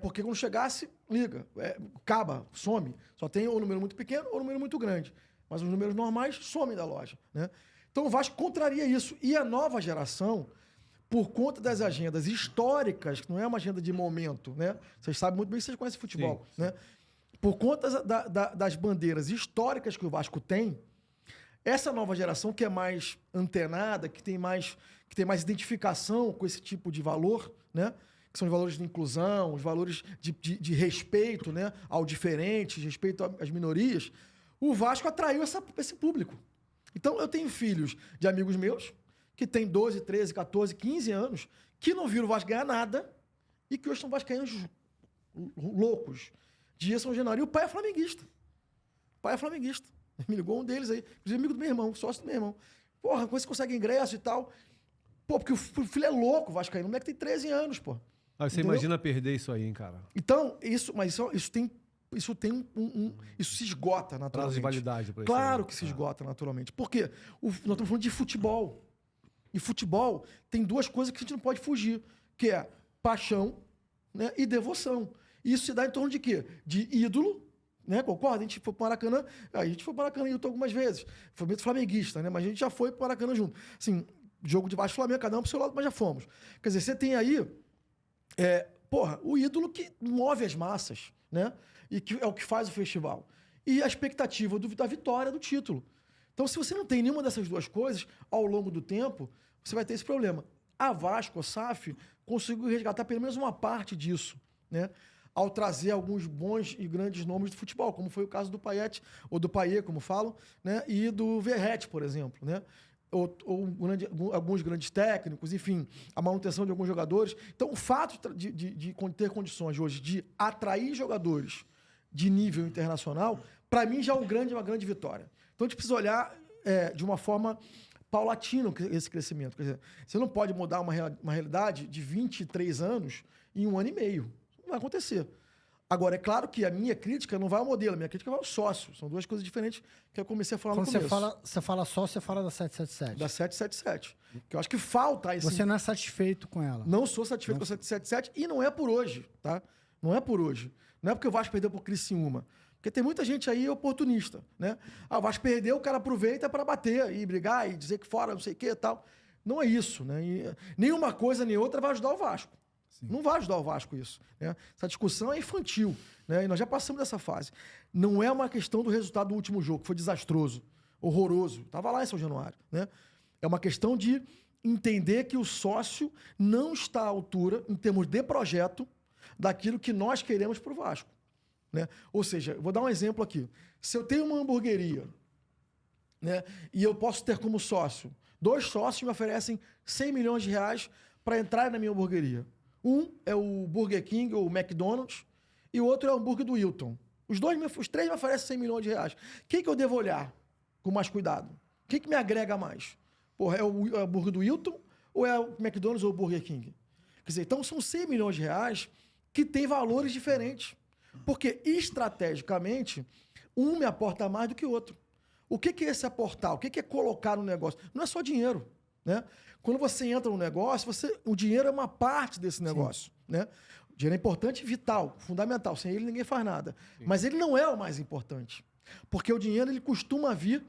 porque quando chegasse, liga. Acaba, some. Só tem ou número muito pequeno ou número muito grande. Mas os números normais somem da loja. Né? Então, o Vasco contraria isso. E a nova geração, por conta das agendas históricas, que não é uma agenda de momento, né? Vocês sabem muito bem que vocês conhecem futebol. Sim. Né? Por conta das bandeiras históricas que o Vasco tem, essa nova geração que é mais antenada, que tem mais identificação com esse tipo de valor, né? Que são os valores de inclusão, os valores de respeito, né, ao diferente, de respeito às minorias, o Vasco atraiu esse público. Então, eu tenho filhos de amigos meus que têm 12, 13, 14, 15 anos, que não viram o Vasco ganhar nada e que hoje são vascaínos loucos. De São Januário. E o pai é flamenguista. O pai é flamenguista. Me ligou um deles aí, inclusive amigo do meu irmão, sócio do meu irmão. Porra, como você consegue ingresso e tal? Pô, porque o filho é louco, vascaíno. O moleque tem 13 anos, pô. Ah, você entendeu? imagina perder isso aí, hein, cara? Então, isso se esgota naturalmente. Prazo de validade para isso. Claro que se esgota naturalmente. Porque nós estamos falando de futebol. E futebol tem duas coisas que a gente não pode fugir, que é paixão, né, e devoção. E isso se dá em torno de quê? De ídolo, né? Concorda? A gente foi para o Maracanã, e eu tô algumas vezes. Foi muito flamenguista, né? Mas a gente já foi para o Maracanã junto. Assim, jogo de Vasco e Flamengo, cada um pro seu lado, mas já fomos. Quer dizer, você tem aí o ídolo que move as massas, né? E que é o que faz o festival. E a expectativa da vitória do título. Então, se você não tem nenhuma dessas duas coisas, ao longo do tempo, você vai ter esse problema. A Vasco, a SAF, conseguiu resgatar pelo menos uma parte disso, né? Ao trazer alguns bons e grandes nomes do futebol, como foi o caso do Payet, ou do Payet, como falam, né? E do Verratti, por exemplo, né? Ou alguns grandes técnicos, enfim, a manutenção de alguns jogadores. Então, o fato de ter condições hoje de atrair jogadores de nível internacional, para mim já é uma grande vitória. Então, a gente precisa olhar de uma forma paulatina esse crescimento. Quer dizer, você não pode mudar uma realidade de 23 anos em 1 ano e meio. Não vai acontecer. Agora, é claro que a minha crítica não vai ao modelo, a minha crítica vai ao sócio. São duas coisas diferentes que eu comecei a falar no começo. Quando você fala sócio, você fala da 777. Da 777. Que eu acho que falta esse... Você não é satisfeito com ela? Não sou satisfeito com a 777 e não é por hoje, tá? Não é por hoje. Não é porque o Vasco perdeu por Criciúma. Porque tem muita gente aí oportunista, né? O Vasco perdeu, o cara aproveita para bater e brigar e dizer que fora, não sei o que e tal. Não é isso, né? E nenhuma coisa nem outra vai ajudar o Vasco. Sim. Não vai ajudar o Vasco isso, né? Essa discussão é infantil, né? E nós já passamos dessa fase. Não é uma questão do resultado do último jogo, que foi desastroso, horroroso. Estava lá em São Januário, né? É uma questão de entender que o sócio não está à altura, em termos de projeto, daquilo que nós queremos para o Vasco, né? Ou seja, vou dar um exemplo aqui. Se eu tenho uma hamburgueria, né, e eu posso ter como sócio, 2 sócios me oferecem 100 milhões de reais para entrar na minha hamburgueria. Um é o Burger King ou o McDonald's e o outro é o hambúrguer do Hilton. Os 3 me oferecem 100 milhões de reais. Quem que eu devo olhar com mais cuidado? Quem que me agrega mais? Porra, é o hambúrguer do Hilton ou é o McDonald's ou o Burger King? Quer dizer, então são 100 milhões de reais que têm valores diferentes. Porque, estrategicamente, um me aporta mais do que o outro. O que é esse aportar? O que é colocar no negócio? Não é só dinheiro, né? Quando você entra no negócio, o dinheiro é uma parte desse negócio, né? O dinheiro é importante, vital, fundamental. Sem ele, ninguém faz nada. Sim. Mas ele não é o mais importante. Porque o dinheiro ele costuma vir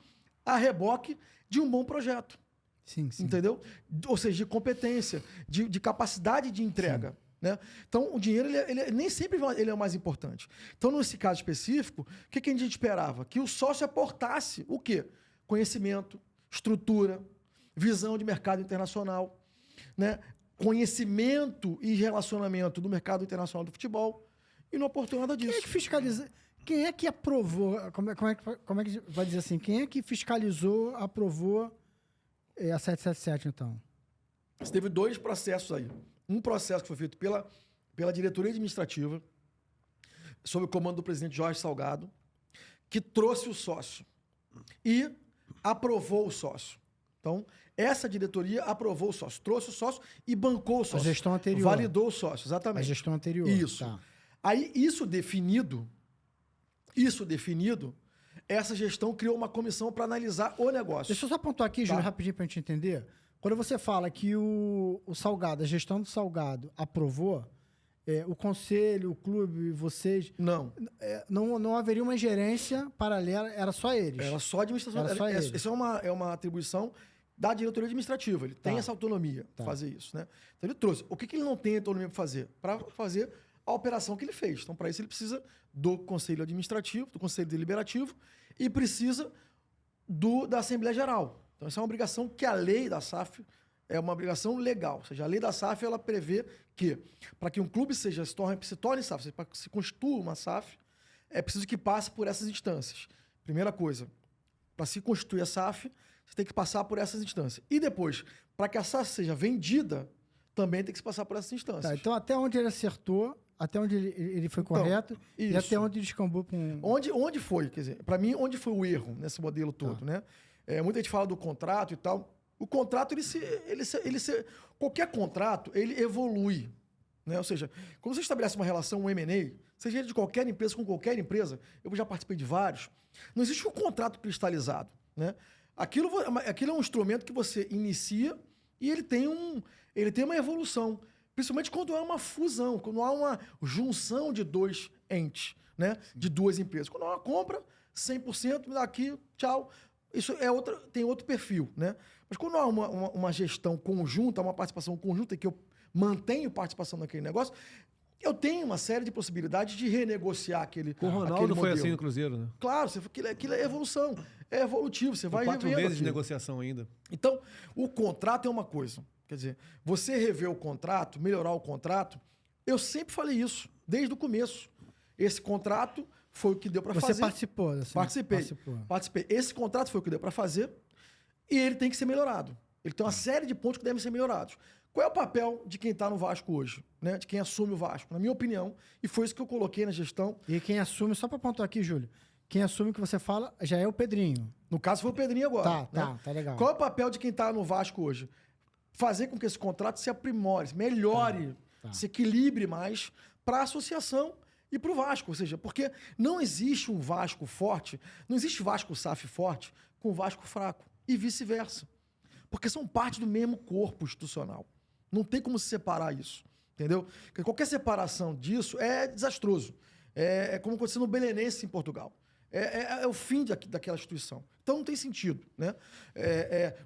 a reboque de um bom projeto. Sim, sim. Entendeu? Ou seja, de competência, de capacidade de entrega. Sim. Né? Então, o dinheiro, ele nem sempre ele é o mais importante. Então, nesse caso específico, o que a gente esperava? Que o sócio aportasse o quê? Conhecimento, estrutura, visão de mercado internacional, né? conhecimento e relacionamento do mercado internacional do futebol e não aportou nada disso. Quem é que fiscaliza? Quem é que aprovou? Como é que vai dizer assim? Quem é que fiscalizou, aprovou a 777, então? Você teve 2 processos aí. Um processo que foi feito pela diretoria administrativa, sob o comando do presidente Jorge Salgado, que trouxe o sócio e aprovou o sócio. Então, essa diretoria aprovou o sócio, trouxe o sócio e bancou o sócio. A gestão anterior. Validou o sócio, exatamente. A gestão anterior. Isso. Tá. Aí, isso definido, essa gestão criou uma comissão para analisar o negócio. Deixa eu só pontuar aqui, Júlio, rapidinho para a gente entender. Quando você fala que o Salgado, a gestão do Salgado aprovou, o conselho, o clube, vocês... Não haveria uma gerência paralela, era só eles. Era só a administração. Era só eles. Isso é uma atribuição da diretoria administrativa. Ele tem essa autonomia para fazer isso, né? Então ele trouxe. O que ele não tem autonomia para fazer? Para fazer a operação que ele fez. Então, para isso, ele precisa do conselho administrativo, do conselho deliberativo e precisa da Assembleia Geral. Então, essa é uma obrigação que a lei da SAF é uma obrigação legal. Ou seja, a lei da SAF ela prevê que, para que um clube se torne SAF, para que se constitua uma SAF, é preciso que passe por essas instâncias. Primeira coisa, para se constituir a SAF, você tem que passar por essas instâncias. E depois, para que a SAF seja vendida, também tem que se passar por essas instâncias. Tá, então, até onde ele acertou, até onde ele foi correto, e até onde ele descambou para um... Onde foi? Quer dizer, para mim, onde foi o erro nesse modelo todo, né? Muita gente fala do contrato e tal. O contrato, qualquer contrato, ele evolui, né? Ou seja, quando você estabelece uma relação, um M&A, seja ele de qualquer empresa com qualquer empresa, eu já participei de vários, não existe um contrato cristalizado, né? Aquilo é um instrumento que você inicia e ele tem uma evolução, principalmente quando há uma fusão, quando há uma junção de 2 entes, né? De 2 empresas. Quando há uma compra, 100%, me dá aqui, tchau. Isso tem outro perfil, né? Mas quando há uma gestão conjunta, uma participação conjunta, que eu mantenho participação naquele negócio, eu tenho uma série de possibilidades de renegociar aquele O Ronaldo foi assim no Cruzeiro, né? Claro, aquilo é evolução, é evolutivo, você vai 4 revendo meses de aquilo. negociação ainda. Então, o contrato é uma coisa. Quer dizer, você rever o contrato, melhorar o contrato, eu sempre falei isso, desde o começo. Esse contrato foi o que deu para fazer. Você participou? Assim, Participei. Esse contrato foi o que deu para fazer e ele tem que ser melhorado. Ele tem uma série de pontos que devem ser melhorados. Qual é o papel de quem está no Vasco hoje? Né? De quem assume o Vasco? Na minha opinião, e foi isso que eu coloquei na gestão. E quem assume, só para pontuar aqui, Júlio, quem assume o que você fala já é o Pedrinho. No caso, foi o Pedrinho agora. Tá legal. Qual é o papel de quem está no Vasco hoje? Fazer com que esse contrato se aprimore, melhore, se equilibre mais para a associação e para o Vasco. Ou seja, porque não existe um Vasco forte, não existe Vasco SAF forte com Vasco fraco e vice-versa. Porque são parte do mesmo corpo institucional. Não tem como se separar isso, entendeu? Porque qualquer separação disso é desastroso. É como aconteceu no Belenense em Portugal. É o fim daquela instituição. Então não tem sentido, né?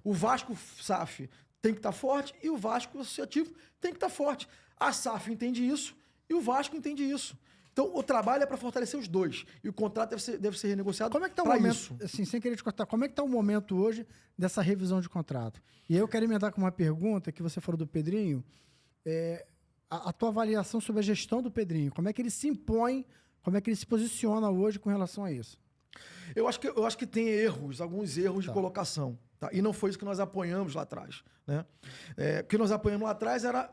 O Vasco SAF tem que estar forte e o Vasco associativo tem que estar forte. A SAF entende isso e o Vasco entende isso. Então, o trabalho é para fortalecer os dois. E o contrato deve ser renegociado para isso. Como é que está o momento, assim, sem querer te cortar, como é que está o momento hoje dessa revisão de contrato? E aí eu quero emendar com uma pergunta que você falou do Pedrinho. A tua avaliação sobre a gestão do Pedrinho. Como é que ele se impõe, como é que ele se posiciona hoje com relação a isso? Eu acho que tem alguns erros de colocação. Tá? E não foi isso que nós apoiamos lá atrás. Né? O que nós apoiamos lá atrás era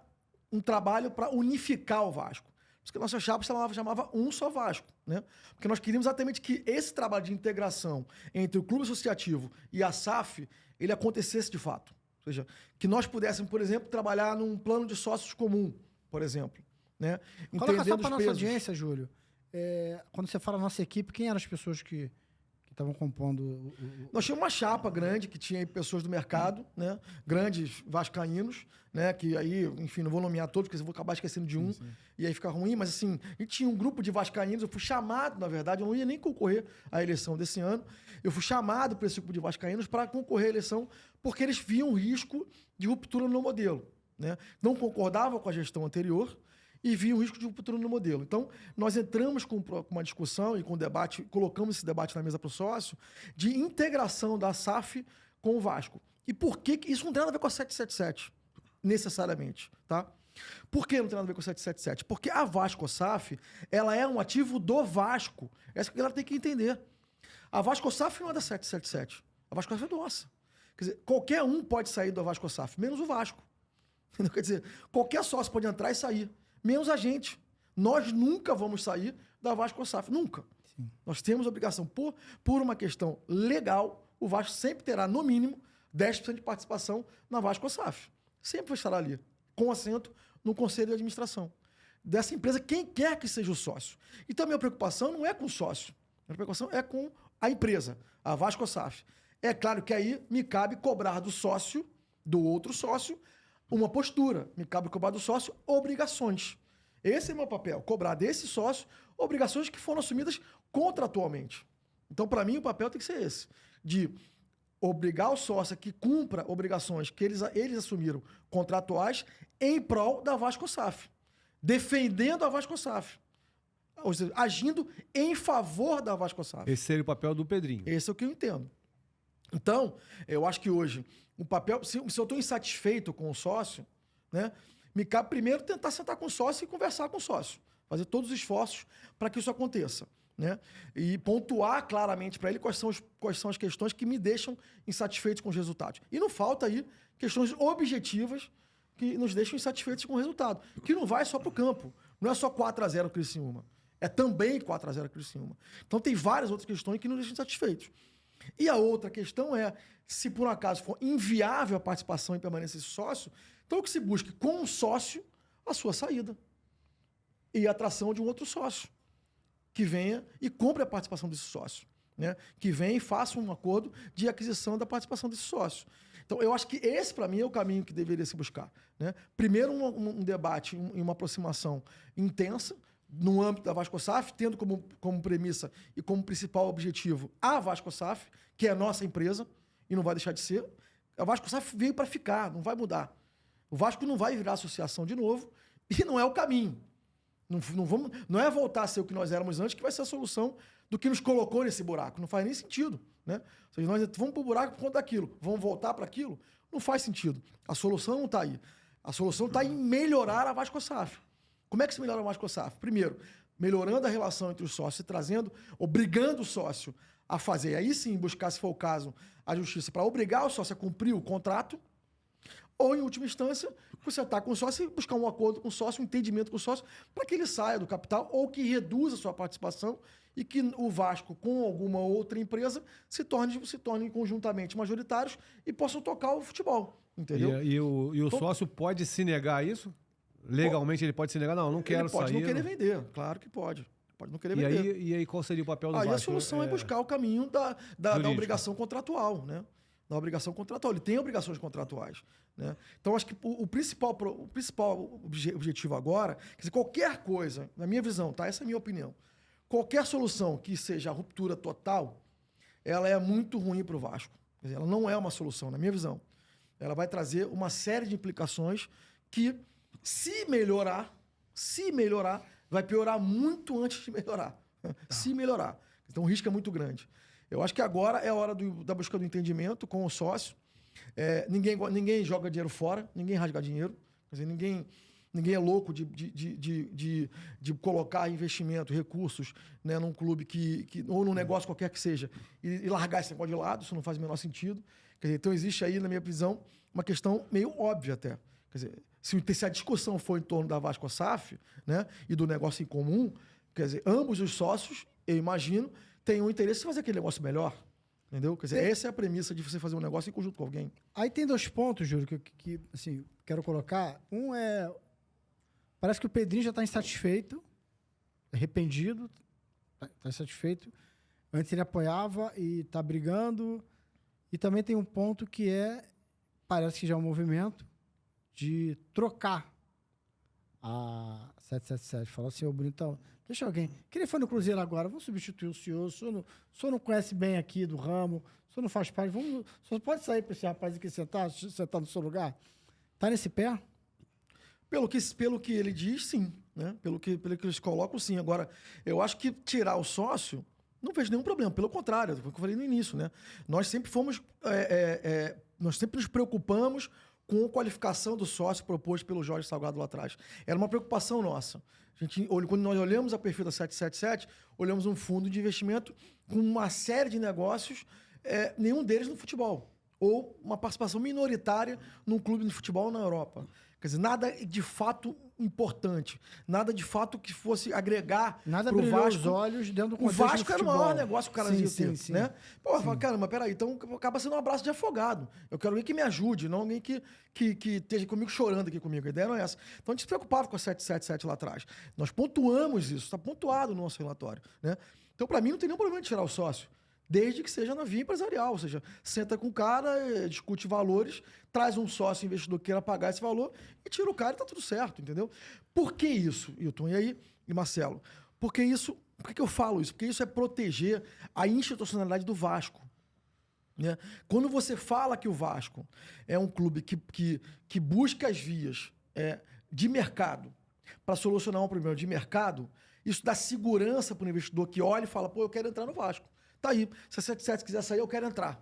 um trabalho para unificar o Vasco. Por isso que a nossa chapa chamava Um Só Vasco, né? Porque nós queríamos exatamente que esse trabalho de integração entre o clube associativo e a SAF, ele acontecesse de fato. Ou seja, que nós pudéssemos, por exemplo, trabalhar num plano de sócios comum, por exemplo. Né? Coloca só para a nossa audiência, Júlio. Quando você fala nossa equipe, quem eram as pessoas que estavam compondo? Nós tínhamos uma chapa grande, que tinha aí pessoas do mercado, né? Grandes vascaínos, né? Que aí, enfim, não vou nomear todos, porque eu vou acabar esquecendo de um, e aí fica ruim, mas assim, a gente tinha um grupo de vascaínos, eu fui chamado, na verdade, eu não ia nem concorrer à eleição desse ano, eu fui chamado para esse grupo de vascaínos para concorrer à eleição, porque eles viam risco de ruptura no modelo, né? Não concordavam com a gestão anterior, e viam o risco de ruptura no modelo. Então, nós entramos com uma discussão e com um debate, colocamos esse debate na mesa para o sócio, de integração da SAF com o Vasco. E por que isso não tem nada a ver com a 777? necessariamente, tá? Por que não tem nada a ver com 777? Porque a VascoSAF, ela é um ativo do Vasco. Essa que ela tem que entender. A VascoSAF não é da 777. A VascoSAF é nossa. Quer dizer, qualquer um pode sair da VascoSAF, menos o Vasco. Quer dizer, qualquer sócio pode entrar e sair, menos a gente. Nós nunca vamos sair da VascoSAF, nunca. Sim. Nós temos obrigação, por uma questão legal, o Vasco sempre terá, no mínimo, 10% de participação na VascoSAF. Sempre estará ali, com assento no conselho de administração dessa empresa, quem quer que seja o sócio. Então, a minha preocupação não é com o sócio. A minha preocupação é com a empresa, a VascoSAF. É claro que aí me cabe cobrar do sócio, do outro sócio, uma postura. Me cabe cobrar do sócio obrigações. Esse é o meu papel, cobrar desse sócio obrigações que foram assumidas contratualmente. Então, para mim, o papel tem que ser esse, de obrigar o sócio a que cumpra obrigações que eles assumiram contratuais em prol da VascoSAF, defendendo a VascoSAF, ou seja, agindo em favor da VascoSAF. Esse seria o papel do Pedrinho. Esse é o que eu entendo. Então, eu acho que hoje, o papel, se eu estou insatisfeito com o sócio, né, me cabe primeiro tentar sentar com o sócio e conversar com o sócio, fazer todos os esforços para que isso aconteça, né? E pontuar claramente para ele quais são as questões que me deixam insatisfeitos com os resultados. E não falta aí questões objetivas que nos deixam insatisfeitos com o resultado, que não vai só para o campo, não é só 4-0 Criciúma, é também 4-0 Criciúma. Então tem várias outras questões que nos deixam insatisfeitos. E a outra questão é, se por um acaso for inviável a participação e permanência desse sócio, então que se busque com o sócio a sua saída e a atração de um outro sócio que venha e compre a participação desse sócio, né? Que venha e faça um acordo de aquisição da participação desse sócio. Então, eu acho que esse, para mim, é o caminho que deveria se buscar, né? Primeiro, um debate e uma aproximação intensa no âmbito da VascoSAF, tendo como premissa e como principal objetivo a VascoSAF, que é a nossa empresa, e não vai deixar de ser. A VascoSAF veio para ficar, não vai mudar. O Vasco não vai virar associação de novo, e não é o caminho. Não é voltar a ser o que nós éramos antes que vai ser a solução do que nos colocou nesse buraco. Não faz nem sentido, né? Ou seja, nós vamos para o buraco por conta daquilo, vamos voltar para aquilo, não faz sentido. A solução não está aí. A solução está em melhorar a VascoSAF. Como é que se melhora a VascoSAF? Primeiro, melhorando a relação entre os sócios e obrigando o sócio a fazer, aí sim buscar, se for o caso, a justiça para obrigar o sócio a cumprir o contrato, ou, em última instância, você está com o sócio e buscar um acordo com o sócio, um entendimento com o sócio, para que ele saia do capital ou que reduza a sua participação e que o Vasco, com alguma outra empresa, se tornem conjuntamente majoritários e possam tocar o futebol. Entendeu? E o sócio pode se negar a isso? Legalmente ele pode se negar? Não quero sair. Ele pode não querer vender, claro que pode. Pode não querer vender. E aí qual seria o papel do Vasco? Aí a solução é buscar o caminho da obrigação contratual, né? Da obrigação contratual. Ele tem obrigações contratuais, né? Então, acho que o principal objetivo agora, quer dizer, qualquer coisa, na minha visão, tá? Essa é a minha opinião. Qualquer solução que seja a ruptura total, ela é muito ruim para o Vasco. Quer dizer, ela não é uma solução, na minha visão. Ela vai trazer uma série de implicações que, se melhorar, vai piorar muito antes de melhorar. Se melhorar. Então, o risco é muito grande. Eu acho que agora é a hora da busca do entendimento com o sócio. Ninguém joga dinheiro fora, ninguém rasga dinheiro. Quer dizer, ninguém é louco de colocar investimento, recursos, né, num clube ou num negócio qualquer que seja e largar esse negócio de lado. Isso não faz o menor sentido. Quer dizer, então, existe aí, na minha visão, uma questão meio óbvia até. Quer dizer, se a discussão for em torno da VascoSAF, né, e do negócio em comum, quer dizer, ambos os sócios, eu imagino, têm um interesse em fazer aquele negócio melhor. Entendeu? Quer dizer, essa é a premissa de você fazer um negócio em conjunto com alguém. Aí tem 2 pontos, Júlio, que assim, quero colocar. Um é... Parece que o Pedrinho já está insatisfeito, arrependido, está insatisfeito. Antes ele apoiava e está brigando. E também tem um ponto que parece que já é um movimento de trocar a 777. Falar assim, ô Bonitão, deixa alguém... Que ele foi no Cruzeiro agora, vamos substituir o senhor. O senhor não conhece bem aqui do ramo, o senhor não faz parte, o senhor pode sair para esse rapaz aqui sentar no seu lugar? Está nesse pé? Pelo que ele diz, sim. Né? Pelo que eles colocam, sim. Agora, eu acho que tirar o sócio não vejo nenhum problema. Pelo contrário, foi o que eu falei no início. Né? Nós sempre nos preocupamos com a qualificação do sócio proposto pelo Jorge Salgado lá atrás. Era uma preocupação nossa. Quando nós olhamos a perfil da 777, olhamos um fundo de investimento com uma série de negócios, nenhum deles no futebol. Ou uma participação minoritária num clube de futebol na Europa. Quer dizer, nada de fato importante. Nada de fato que fosse agregar nada pro brilhou Vasco. os olhos dentro do O contexto Vasco do era o futebol. maior negócio que o cara ia ter, sim. né? Pô, eu falo, caramba, peraí, então acaba sendo um abraço de afogado. Eu quero alguém que me ajude, não alguém que esteja comigo chorando aqui comigo. A ideia não é essa. Então a gente se preocupava com a 777 lá atrás. Nós pontuamos isso, está pontuado no nosso relatório, né? Então, para mim, não tem nenhum problema de tirar o sócio. Desde que seja na via empresarial, ou seja, senta com o cara, discute valores, traz um sócio investidor que queira pagar esse valor e tira o cara e tá tudo certo, entendeu? Por que isso, Hilton? E aí, e Marcelo? Por que eu falo isso? Porque isso é proteger a institucionalidade do Vasco. Né? Quando você fala que o Vasco é um clube que busca as vias de mercado para solucionar um problema de mercado, isso dá segurança para o investidor que olha e fala, pô, eu quero entrar no Vasco. Tá aí. Se a 77 quiser sair, eu quero entrar.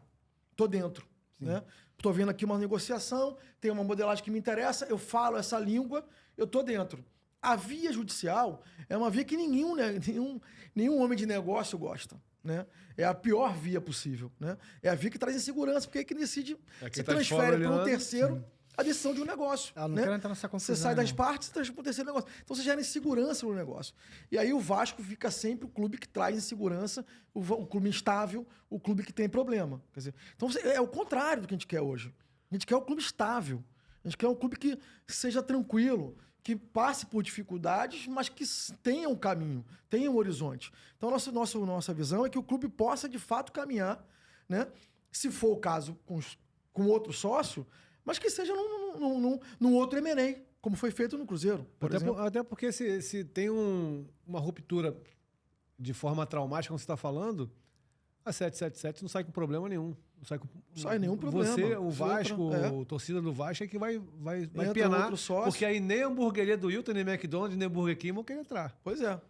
Tô dentro. Né? Tô vendo aqui uma negociação, tem uma modelagem que me interessa, eu falo essa língua, eu tô dentro. A via judicial é uma via que nenhum homem de negócio gosta. Né? É a pior via possível. Né? É a via que traz insegurança, porque é que decide, você transfere para um terceiro a decisão de um negócio. Não né? quero entrar nessa confusão. Você sai das partes e transforma para um terceiro negócio. Então você gera insegurança no negócio. E aí o Vasco fica sempre o clube que traz insegurança, o clube instável, o clube que tem problema. Quer dizer, então é o contrário do que a gente quer hoje. A gente quer um clube estável. A gente quer um clube que seja tranquilo, que passe por dificuldades, mas que tenha um caminho, tenha um horizonte. Então nossa visão é que o clube possa de fato caminhar, né? Se for o caso com outro sócio, mas que seja num outro M&A, como foi feito no Cruzeiro, por exemplo. Até porque se tem uma ruptura de forma traumática, como você está falando, a 777 não sai com problema nenhum. Não sai nenhum problema. Você, o Vasco, a torcida do Vasco é que vai penar, porque aí nem a hamburgueria do Hilton, nem McDonald's, nem Burger King vão querer entrar. Pois é.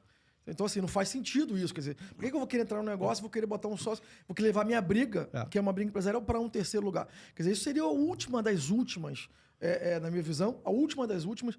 Então, assim, não faz sentido isso. Quer dizer, por que eu vou querer entrar no negócio, vou querer botar um sócio, vou querer levar minha briga, que é uma briga empresarial, para um terceiro lugar? Quer dizer, isso seria a última das últimas, na minha visão, a última das últimas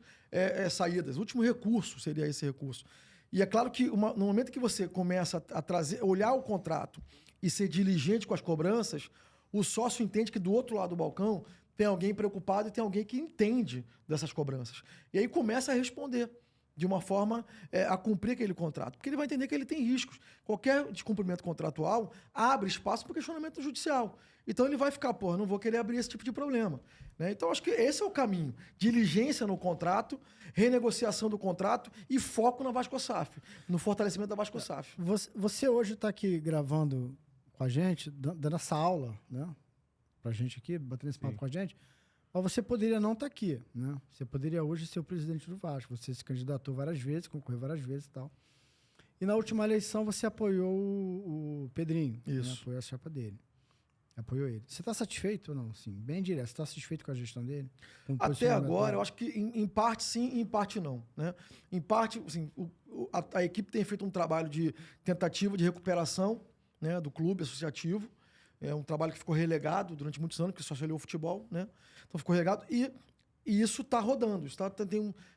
saídas. O último recurso seria esse recurso. E é claro que no momento que você começa a olhar o contrato e ser diligente com as cobranças, o sócio entende que do outro lado do balcão tem alguém preocupado e tem alguém que entende dessas cobranças. E aí começa a responder de uma forma a cumprir aquele contrato. Porque ele vai entender que ele tem riscos. Qualquer descumprimento contratual abre espaço para o questionamento judicial. Então ele vai ficar, não vou querer abrir esse tipo de problema. Né? Então acho que esse é o caminho. Diligência no contrato, renegociação do contrato e foco na Vasco SAF, no fortalecimento da Vasco SAF. Você hoje está aqui gravando com a gente, dando essa aula, né? Pra gente aqui, batendo esse papo com a gente. Mas você poderia não estar aqui, né? Você poderia hoje ser o presidente do Vasco. Você se candidatou várias vezes, concorreu várias vezes e tal. E na última eleição você apoiou o Pedrinho. Isso. Né? Apoiou a chapa dele. Apoiou ele. Você está satisfeito ou não? Assim, bem direto. Você está satisfeito com a gestão dele? Até agora, eu acho que em parte sim e em parte não. Né? Em parte, assim, a equipe tem feito um trabalho de tentativa de recuperação, né, do clube associativo. É um trabalho que ficou relegado durante muitos anos, porque só se olhou o futebol, né? Então ficou relegado e isso está rodando.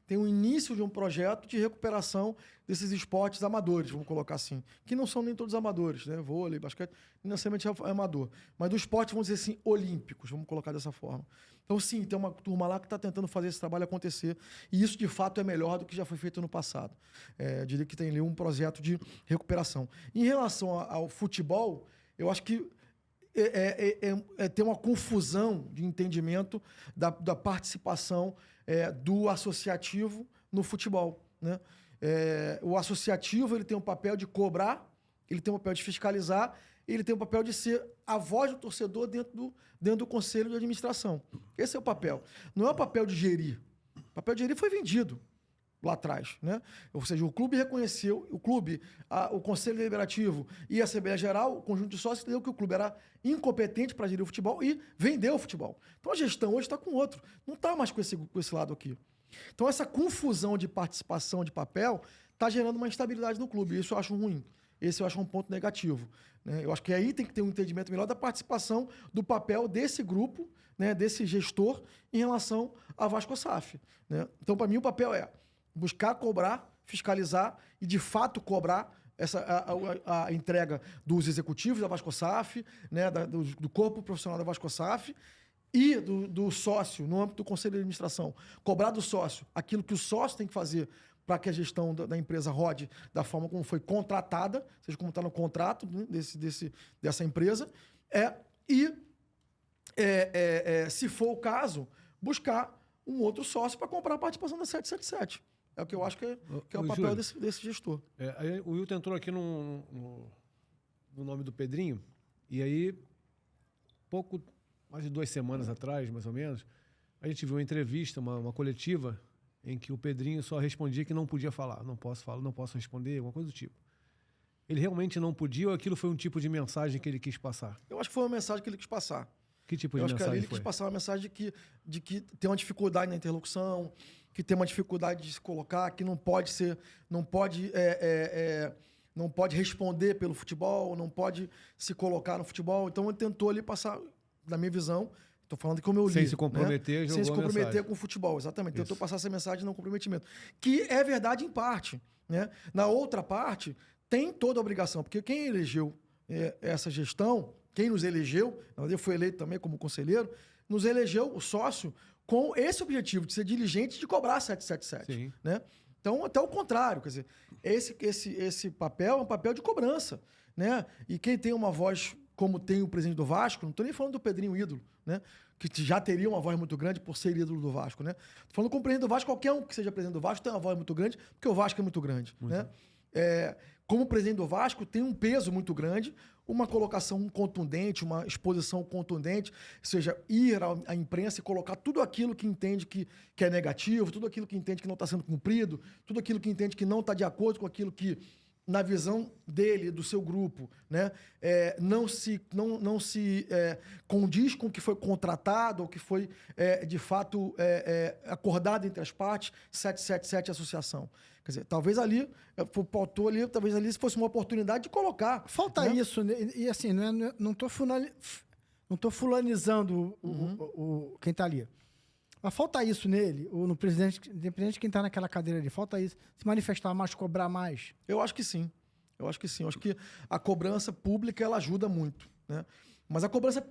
Tem um início de um projeto de recuperação desses esportes amadores, vamos colocar assim. Que não são nem todos amadores, né? Vôlei, basquete, não necessariamente é amador. Mas do esporte, vamos dizer assim, olímpicos, vamos colocar dessa forma. Então, sim, tem uma turma lá que está tentando fazer esse trabalho acontecer. E isso, de fato, é melhor do que já foi feito no passado. Eu diria que tem ali um projeto de recuperação. Em relação ao futebol, eu acho que tem uma confusão de entendimento da participação do associativo no futebol. Né? O associativo ele tem um papel de cobrar, ele tem um papel de fiscalizar, ele tem um papel de ser a voz do torcedor dentro do conselho de administração. Esse é o papel. Não é o papel de gerir. O papel de gerir foi vendido lá atrás, né? Ou seja, o clube reconheceu, o Conselho Deliberativo e a Assembleia Geral, o conjunto de sócios, entendeu que o clube era incompetente para gerir o futebol e vendeu o futebol. Então a gestão hoje está com outro, não está mais com esse lado aqui. Então essa confusão de participação de papel está gerando uma instabilidade no clube, e isso eu acho ruim. Esse eu acho um ponto negativo, né? Eu acho que aí tem que ter um entendimento melhor da participação do papel desse grupo, né, desse gestor em relação à Vasco SAF, né? Então, para mim, o papel é buscar cobrar, fiscalizar e, de fato, cobrar a entrega dos executivos da Vasco SAF, né, do corpo profissional da Vasco SAF e do sócio, no âmbito do conselho de administração. Cobrar do sócio aquilo que o sócio tem que fazer para que a gestão da empresa rode da forma como foi contratada, seja como está no contrato, né, dessa empresa, se for o caso, buscar um outro sócio para comprar a participação da 777. É o que eu acho que é o papel desse gestor. Aí o Wilton entrou aqui no nome do Pedrinho, e aí, mais de 2 semanas atrás, mais ou menos, a gente viu uma entrevista, uma coletiva, em que o Pedrinho só respondia que não podia falar. Não posso falar, não posso responder, alguma coisa do tipo. Ele realmente não podia ou aquilo foi um tipo de mensagem que ele quis passar? Eu acho que foi uma mensagem que ele quis passar. Que tipo de mensagem foi? Eu acho que ali ele foi? quis passar uma mensagem de que tem uma dificuldade na interlocução, que tem uma dificuldade de se colocar, que não pode responder pelo futebol, não pode se colocar no futebol. Então ele tentou ali passar, na minha visão, estou falando como eu li. Sem se comprometer, né? jogou Sem se comprometer mensagem. com o futebol, exatamente. Isso. Tentou passar essa mensagem de não comprometimento. Que é verdade em parte, né? Na outra parte, tem toda a obrigação, porque quem elegeu essa gestão, quem nos elegeu, eu fui eleito também como conselheiro, nos elegeu o sócio com esse objetivo de ser diligente e de cobrar 777. Sim. Né? Então, até o contrário, quer dizer, esse papel é um papel de cobrança. Né? E quem tem uma voz como tem o presidente do Vasco, não estou nem falando do Pedrinho ídolo, né? Que já teria uma voz muito grande por ser ídolo do Vasco. Né? Tô falando com o presidente do Vasco, qualquer um que seja presidente do Vasco tem uma voz muito grande, porque o Vasco é muito grande. Né? Como presidente do Vasco, tem um peso muito grande, uma colocação contundente, uma exposição contundente, ou seja, ir à imprensa e colocar tudo aquilo que entende que é negativo, tudo aquilo que entende que não está sendo cumprido, tudo aquilo que entende que não está de acordo com aquilo que, na visão dele, do seu grupo, né, não se condiz com o que foi contratado ou que foi, de fato, acordado entre as partes, 777 associação. Quer dizer, talvez ali, pautou ali, talvez ali fosse uma oportunidade de colocar. Falta, né? Isso, e assim, não estou fulanizando quem está ali. Mas falta isso nele, ou no presidente, independente de quem está naquela cadeira ali, falta isso, se manifestar mais, cobrar mais. Eu acho que sim. Eu acho que a cobrança pública ela ajuda muito, né? Mas a cobrança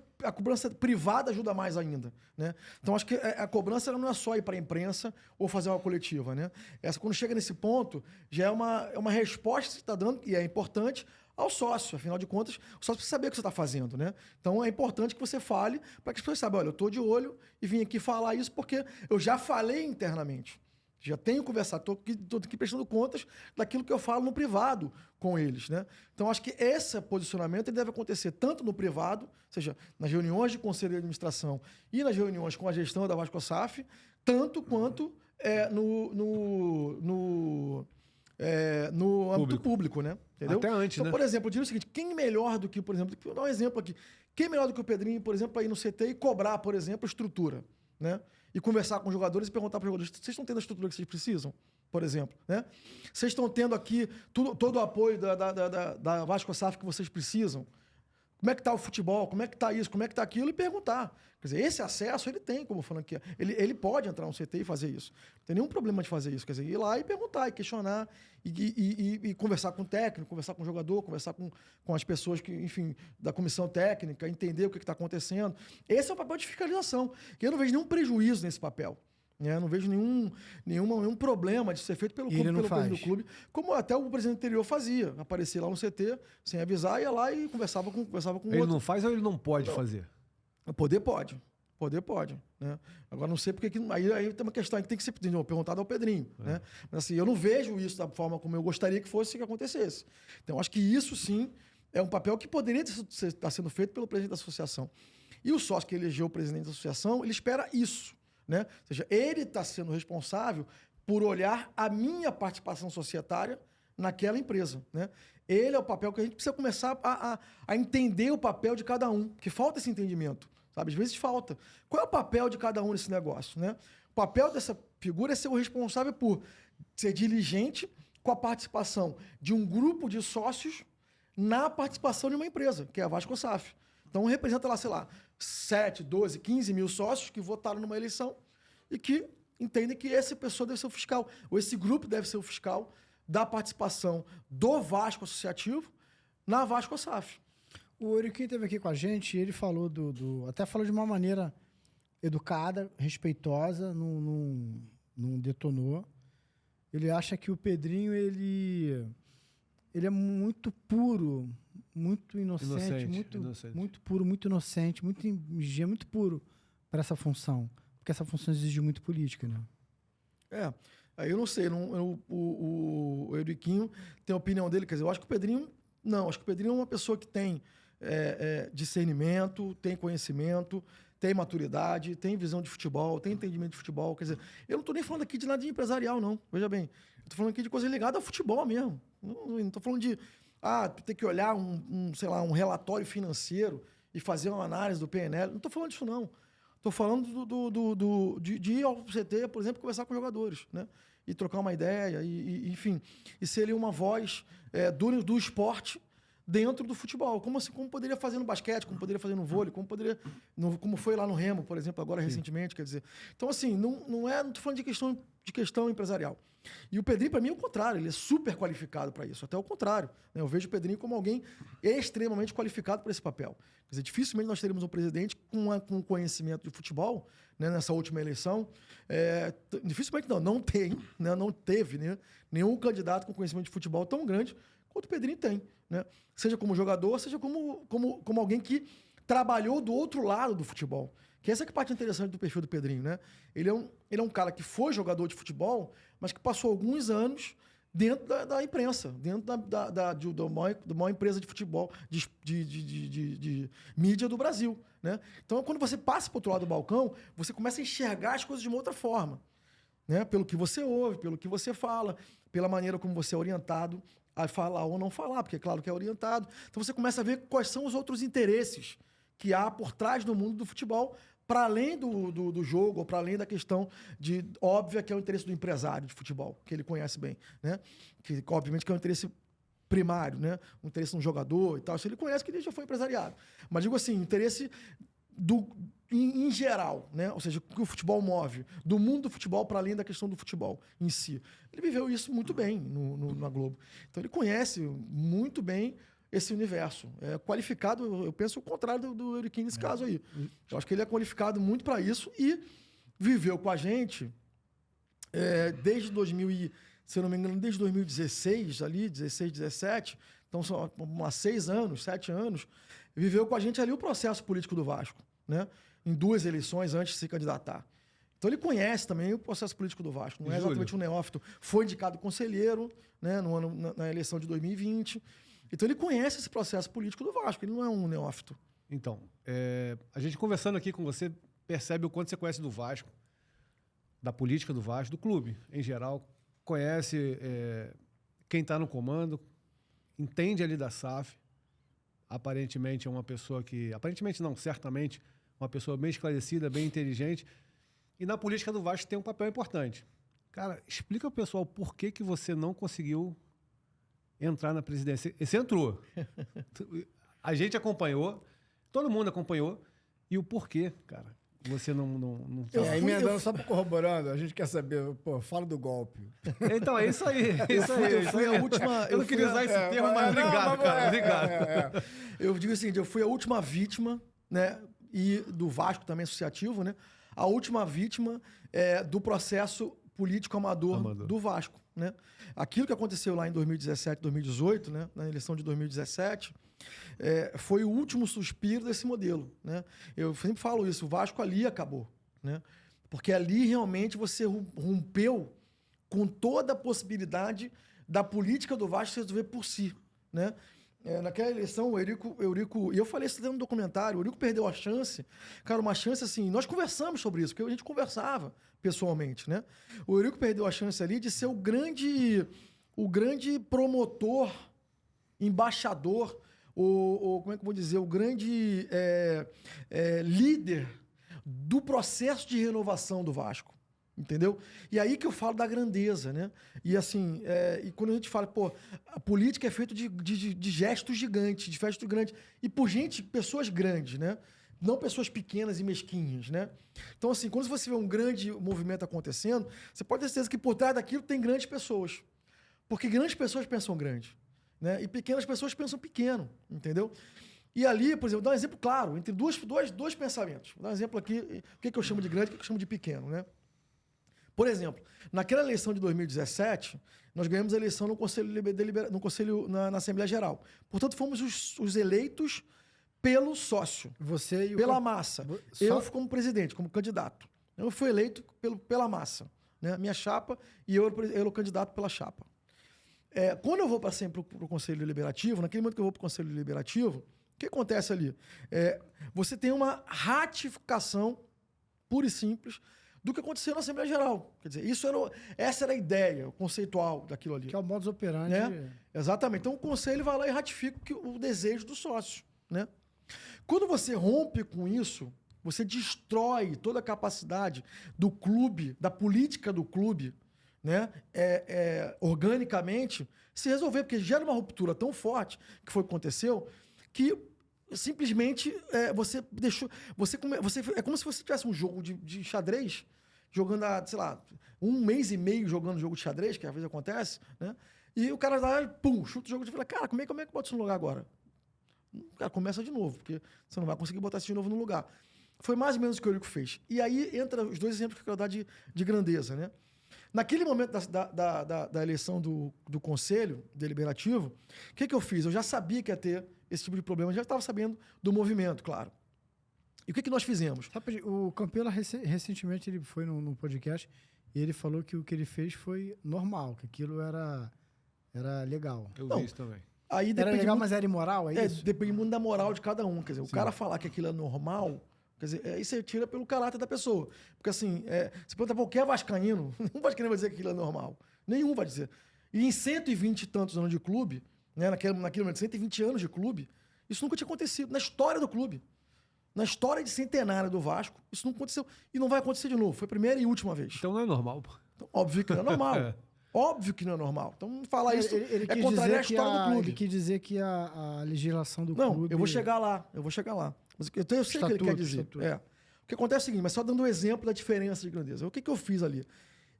privada ajuda mais ainda, né? Então, acho que a cobrança ela não é só ir para a imprensa ou fazer uma coletiva, né? Essa, quando chega nesse ponto, já é uma resposta que você está dando, e é importante, ao sócio. Afinal de contas, o sócio precisa saber o que você está fazendo, né? Então, é importante que você fale para que as pessoas saibam, olha, eu estou de olho e vim aqui falar isso porque eu já falei internamente. Já tenho conversado, estou aqui prestando contas daquilo que eu falo no privado com eles, né? Então, acho que esse posicionamento ele deve acontecer tanto no privado, ou seja, nas reuniões de conselho de administração e nas reuniões com a gestão da Vasco SAF, tanto quanto no âmbito público, né? Entendeu? Até antes, então, né? Por exemplo, eu digo o seguinte, quem melhor do que, por exemplo, vou dar um exemplo aqui, quem melhor do que o Pedrinho, por exemplo, para ir no CT e cobrar, por exemplo, estrutura, né? E conversar com os jogadores e perguntar para os jogadores, vocês estão tendo a estrutura que vocês precisam? Por exemplo, né? Vocês estão tendo aqui todo o apoio da Vasco SAF que vocês precisam? Como é que está o futebol? Como é que está isso? Como é que está aquilo? E perguntar. Quer dizer, esse acesso ele tem como franquia. Ele pode entrar no CT e fazer isso. Não tem nenhum problema de fazer isso. Quer dizer, ir lá e perguntar, e questionar, e conversar com o técnico, conversar com o jogador, conversar com as pessoas que, enfim, da comissão técnica, entender o que está acontecendo. Esse é o papel de fiscalização. E eu não vejo nenhum prejuízo nesse papel. Eu não vejo nenhum problema de ser feito pelo presidente do clube, como até o presidente anterior fazia. Aparecia lá no CT, sem avisar, ia lá e conversava com o outro. Ele não faz ou ele não pode fazer? Poder pode. Né? Agora, não sei porque... Aí tem uma questão que tem que ser perguntada ao Pedrinho. Né? Mas assim, eu não vejo isso da forma como eu gostaria que fosse que acontecesse. Então, acho que isso, sim, é um papel que poderia estar sendo feito pelo presidente da associação. E o sócio que elegeu o presidente da associação, ele espera isso. Né? Ou seja, ele está sendo responsável por olhar a minha participação societária naquela empresa. Né? Ele é o papel que a gente precisa começar a entender o papel de cada um, que falta esse entendimento. Sabe? Às vezes falta. Qual é o papel de cada um nesse negócio? Né? O papel dessa figura é ser o responsável por ser diligente com a participação de um grupo de sócios na participação de uma empresa, que é a Vasco SAF. Então representa lá, sei lá, 7, 12, 15 mil sócios que votaram numa eleição e que entendem que essa pessoa deve ser o fiscal, ou esse grupo deve ser o fiscal da participação do Vasco Associativo na Vasco SAF. O Euriquinho esteve aqui com a gente e ele falou até falou de uma maneira educada, respeitosa, não detonou. Ele acha que o Pedrinho, ele é muito puro, muito inocente, muito puro, muito inocente, muito ingênuo, muito puro para essa função. Porque essa função exige muito política, né? Aí eu não sei, o Euriquinho tem a opinião dele, quer dizer, eu acho que o Pedrinho, acho que o Pedrinho é uma pessoa que tem discernimento, tem conhecimento, tem maturidade, tem visão de futebol, tem entendimento de futebol, quer dizer, eu não estou nem falando aqui de nada de empresarial, não, veja bem, eu estou falando aqui de coisa ligada ao futebol mesmo, não estou falando de, ter que olhar sei lá, um relatório financeiro e fazer uma análise do PNL, não estou falando disso, não. Estou falando de ir ao CT, por exemplo, conversar com jogadores, né? E trocar uma ideia, enfim, e ser ali uma voz do esporte dentro do futebol, como poderia fazer no basquete, como poderia fazer no vôlei, como foi lá no Remo, por exemplo, agora recentemente, quer dizer. Então, assim, não estou falando de questão empresarial. E o Pedrinho, para mim, é o contrário, ele é super qualificado para isso, até o contrário, né? Eu vejo o Pedrinho como alguém extremamente qualificado para esse papel. Quer dizer, dificilmente nós teremos um presidente com conhecimento de futebol, né, nessa última eleição. Dificilmente não tem, né, não teve, né, nenhum candidato com conhecimento de futebol tão grande quanto o Pedrinho tem, né? Seja como jogador, seja como alguém que trabalhou do outro lado do futebol. Que essa é a parte interessante do perfil do Pedrinho, né? Ele é um cara que foi jogador de futebol, mas que passou alguns anos dentro da imprensa, dentro da maior empresa de futebol, de mídia do Brasil, né? Então, quando você passa para o outro lado do balcão, você começa a enxergar as coisas de uma outra forma, né? Pelo que você ouve, pelo que você fala, pela maneira como você é orientado a falar ou não falar, porque é claro que é orientado. Então, você começa a ver quais são os outros interesses que há por trás do mundo do futebol, para além do jogo, ou para além da questão óbvia, que é o interesse do empresário de futebol, que ele conhece bem, né? Que, obviamente, que é o interesse primário, né? O interesse de um jogador e tal. Isso ele conhece, que ele já foi empresariado. Mas, digo assim, interesse em geral, né? Ou seja, o que o futebol move, do mundo do futebol para além da questão do futebol em si. Ele viveu isso muito bem na Globo. Então, ele conhece muito bem esse universo. É qualificado, eu penso o contrário do Euriquinho nesse caso aí. Eu acho que ele é qualificado muito para isso e viveu com a gente desde 2000, se eu não me engano, desde 2016, ali, 16, 17, então são há 6 anos, 7 anos, viveu com a gente ali o processo político do Vasco, né? Em 2 eleições antes de se candidatar. Então ele conhece também o processo político do Vasco. Não é exatamente um neófito. Foi indicado conselheiro, né, na eleição de 2020. Então ele conhece esse processo político do Vasco, ele não é um neófito. Então, a gente conversando aqui com você, percebe o quanto você conhece do Vasco, da política do Vasco, do clube em geral, conhece quem está no comando, entende ali da SAF, aparentemente é uma pessoa que... Aparentemente não, certamente, uma pessoa bem esclarecida, bem inteligente, e na política do Vasco tem um papel importante. Cara, explica ao pessoal por que você não conseguiu entrar na presidência. Você entrou. A gente acompanhou, todo mundo acompanhou. E o porquê, cara? Você não... Emendando, só corroborando, a gente quer saber, fala do golpe. Então, é isso aí. Eu fui a última... Eu não queria usar esse termo, mas obrigado, cara. Obrigado. Eu digo assim, eu fui a última vítima, né? E do Vasco também associativo, né? A última vítima do processo político amador do Vasco, né? Aquilo que aconteceu lá em 2017, 2018, né? Na eleição de 2017, foi o último suspiro desse modelo, né? Eu sempre falo isso, o Vasco ali acabou, né? Porque ali realmente você rompeu com toda a possibilidade da política do Vasco se resolver por si, né? Naquela eleição, o Eurico, e eu falei isso no documentário, o Eurico perdeu a chance, cara, uma chance assim, nós conversamos sobre isso, porque a gente conversava pessoalmente, né? O Eurico perdeu a chance ali de ser o grande promotor, embaixador, como é que eu vou dizer, o grande líder do processo de renovação do Vasco, Entendeu? E aí que eu falo da grandeza, né? E assim, e quando a gente fala, pô, a política é feita de gestos gigantes, de gestos grandes. E por pessoas grandes, né? Não pessoas pequenas e mesquinhas, né? Então, assim, quando você vê um grande movimento acontecendo, você pode ter certeza que por trás daquilo tem grandes pessoas. Porque grandes pessoas pensam grande, né? E pequenas pessoas pensam pequeno, entendeu? E ali, por exemplo, vou dar um exemplo claro, entre dois pensamentos. Vou dar um exemplo aqui, o que eu chamo de grande e o que eu chamo de pequeno, né? Por exemplo, naquela eleição de 2017, nós ganhamos a eleição no na Assembleia Geral. Portanto, fomos os eleitos pelo sócio, Você e pela massa. Eu como presidente, como candidato. Eu fui eleito pela massa, né? Minha chapa, e eu era o candidato pela chapa. Quando eu vou para o Conselho Deliberativo, naquele momento que eu vou para o Conselho Deliberativo, o que acontece ali? Você tem uma ratificação pura e simples do que aconteceu na Assembleia Geral. Quer dizer, essa era a ideia, o conceitual daquilo ali. Que é o modus operandi. Né? Exatamente. Então, o Conselho vai lá e ratifica o desejo do sócio. Né? Quando você rompe com isso, você destrói toda a capacidade do clube, da política do clube, né? Organicamente, se resolver, porque gera uma ruptura tão forte, que foi o que aconteceu, que simplesmente você deixou... é como se você tivesse um jogo de xadrez, jogando sei lá, 1 mês e meio jogando jogo de xadrez, que às vezes acontece, né? E o cara vai, pum, chuta o jogo e fala, cara, como é que eu boto isso no lugar agora? O cara começa de novo, porque você não vai conseguir botar isso de novo no lugar. Foi mais ou menos o que o Eurico fez. E aí entra os dois exemplos que eu quero dar de grandeza, né? Naquele momento da eleição do Conselho Deliberativo, o que eu fiz? Eu já sabia que ia ter esse tipo de problema, eu já estava sabendo do movimento, claro. E o que nós fizemos? O Campelo, recentemente, ele foi num podcast e ele falou que o que ele fez foi normal, que aquilo era legal. Eu vi isso também. Aí era legal, mas era imoral, é isso? Depende muito da moral de cada um. Quer dizer, o cara falar que aquilo é normal, quer dizer, aí você tira pelo caráter da pessoa. Porque assim, você pergunta pra qualquer vascaíno, nenhum vascaíno vai dizer que aquilo é normal. Nenhum vai dizer. E em 120 e tantos anos de clube, né, naquele momento, 120 anos de clube, isso nunca tinha acontecido na história do clube. Na história de centenária do Vasco, isso não aconteceu. E não vai acontecer de novo. Foi a primeira e última vez. Então não é normal, pô. Então, óbvio que não é normal. Óbvio que não é normal. Então, falar isso ele é contrariar a história do clube. Ele quis dizer que a legislação do clube... Não, eu vou chegar lá. Mas eu sei o que ele quer dizer. O que acontece é o seguinte, mas só dando um exemplo da diferença de grandeza. O que eu fiz ali?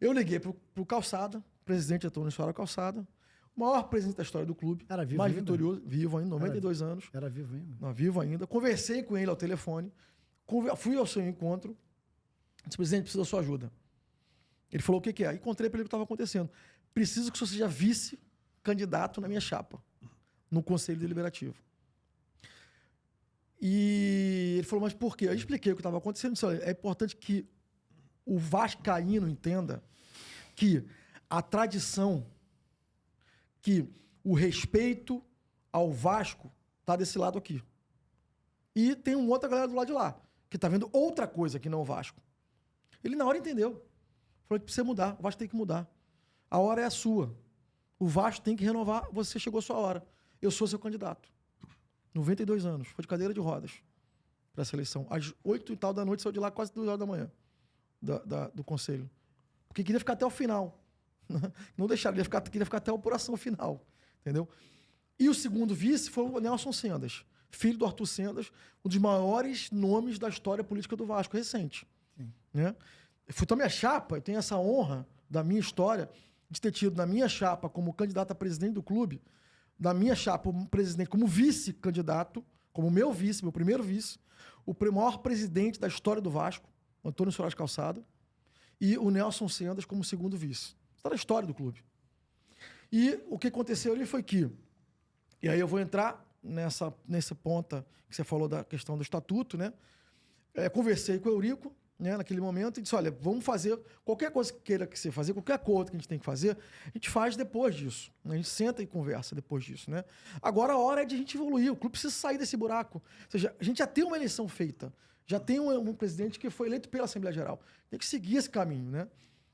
Eu liguei pro Calçada, presidente Antônio Soares Calçada, o maior presidente da história do clube. Era vivo mais ainda? Vitorioso, vivo ainda, 92 anos. Era vivo ainda? Não, vivo ainda. Conversei com ele ao telefone, fui ao seu encontro, disse, presidente, preciso da sua ajuda. Ele falou, o que é? Aí encontrei para ele o que estava acontecendo. Preciso que o senhor seja vice-candidato na minha chapa, no Conselho Deliberativo. E ele falou, mas por quê? Eu expliquei o que estava acontecendo. Disse, olha, é importante que o vascaíno entenda que a tradição, que o respeito ao Vasco está desse lado aqui. E tem uma outra galera do lado de lá, que está vendo outra coisa que não o Vasco. Ele na hora entendeu. Falou que precisa mudar, o Vasco tem que mudar. A hora é a sua. O Vasco tem que renovar, você chegou a sua hora. Eu sou seu candidato. 92 anos, foi de cadeira de rodas para essa eleição. Às 8 e tal da noite, saiu de lá quase 2 horas da manhã do Conselho. Porque queria ficar até o final. Não deixaram, queria ficar até a apuração final. Entendeu? E o segundo vice foi o Nelson Sendas, filho do Arthur Sendas, um dos maiores nomes da história política do Vasco recente. Né? Fui a minha chapa, eu tenho essa honra da minha história de ter tido na minha chapa como candidato a presidente do clube, da minha chapa como presidente, como vice-candidato, como meu primeiro vice, o maior presidente da história do Vasco, Antônio Soares Calçada, e o Nelson Sendas como segundo vice. Isso está na história do clube. E o que aconteceu ali foi que, e aí eu vou entrar nessa ponta que você falou da questão do estatuto, né? Conversei com o Eurico, né, naquele momento, e disse, olha, vamos fazer qualquer coisa que queira que você fazer, qualquer acordo que a gente tem que fazer, a gente faz depois disso. A gente senta e conversa depois disso, né? Agora a hora é de a gente evoluir, o clube precisa sair desse buraco. Ou seja, a gente já tem uma eleição feita, já tem um presidente que foi eleito pela Assembleia Geral. Tem que seguir esse caminho, né?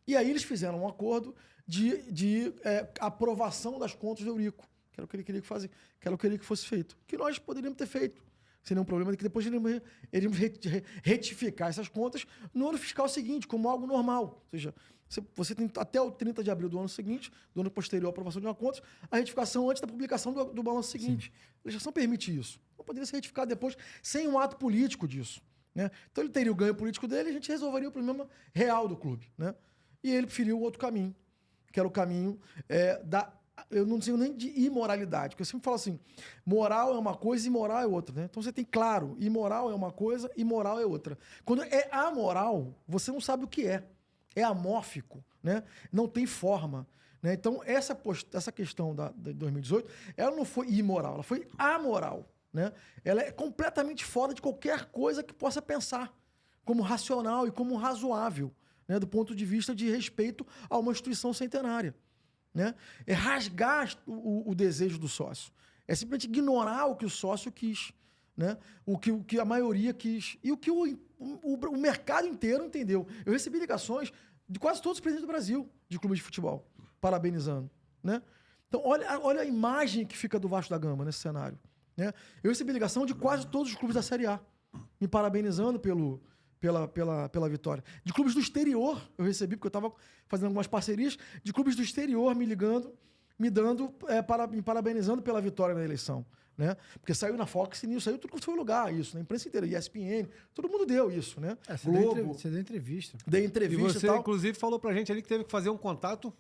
E aí eles fizeram um acordo de aprovação das contas do Eurico, que era o que ele queria que fosse feito. Que nós poderíamos ter feito. sem nenhum problema, que depois iríamos retificar essas contas no ano fiscal seguinte, como algo normal. Ou seja, você tem até o 30 de abril do ano seguinte, do ano posterior à aprovação de uma conta, a retificação antes da publicação do balanço seguinte. Sim. A legislação permite isso. Não poderia ser retificado depois sem um ato político disso. Né? Então ele teria o ganho político dele e a gente resolveria o problema real do clube. Né? E ele preferiu outro caminho, que era o caminho eu não sei nem de imoralidade, porque eu sempre falo assim, moral é uma coisa e imoral é outra. Né? Então você tem claro, imoral é uma coisa e moral é outra. Quando é amoral, você não sabe o que é. É amórfico, né? Não tem forma. Né? Então, essa questão de 2018, ela não foi imoral, ela foi amoral. Né? Ela é completamente fora de qualquer coisa que possa pensar como racional e como razoável, né? Do ponto de vista de respeito a uma instituição centenária. Né? É rasgar o desejo do sócio. É simplesmente ignorar o que o sócio quis. Né? O que a maioria quis. E o que o mercado inteiro entendeu. Eu recebi ligações de quase todos os presidentes do Brasil, de clubes de futebol, parabenizando. Né? Então, olha a imagem que fica do Vasco da Gama nesse cenário. Né? Eu recebi ligação de quase todos os clubes da Série A, me parabenizando pela vitória. De clubes do exterior, eu recebi, porque eu estava fazendo algumas parcerias, de clubes do exterior me ligando, me parabenizando pela vitória na eleição. Né? Porque saiu na Fox News, saiu tudo quanto foi lugar, isso, na imprensa inteira, ESPN, todo mundo deu isso, né? Globo. Você deu entrevista. Dei entrevista e você, e tal. Inclusive, falou pra gente ali que teve que fazer um contato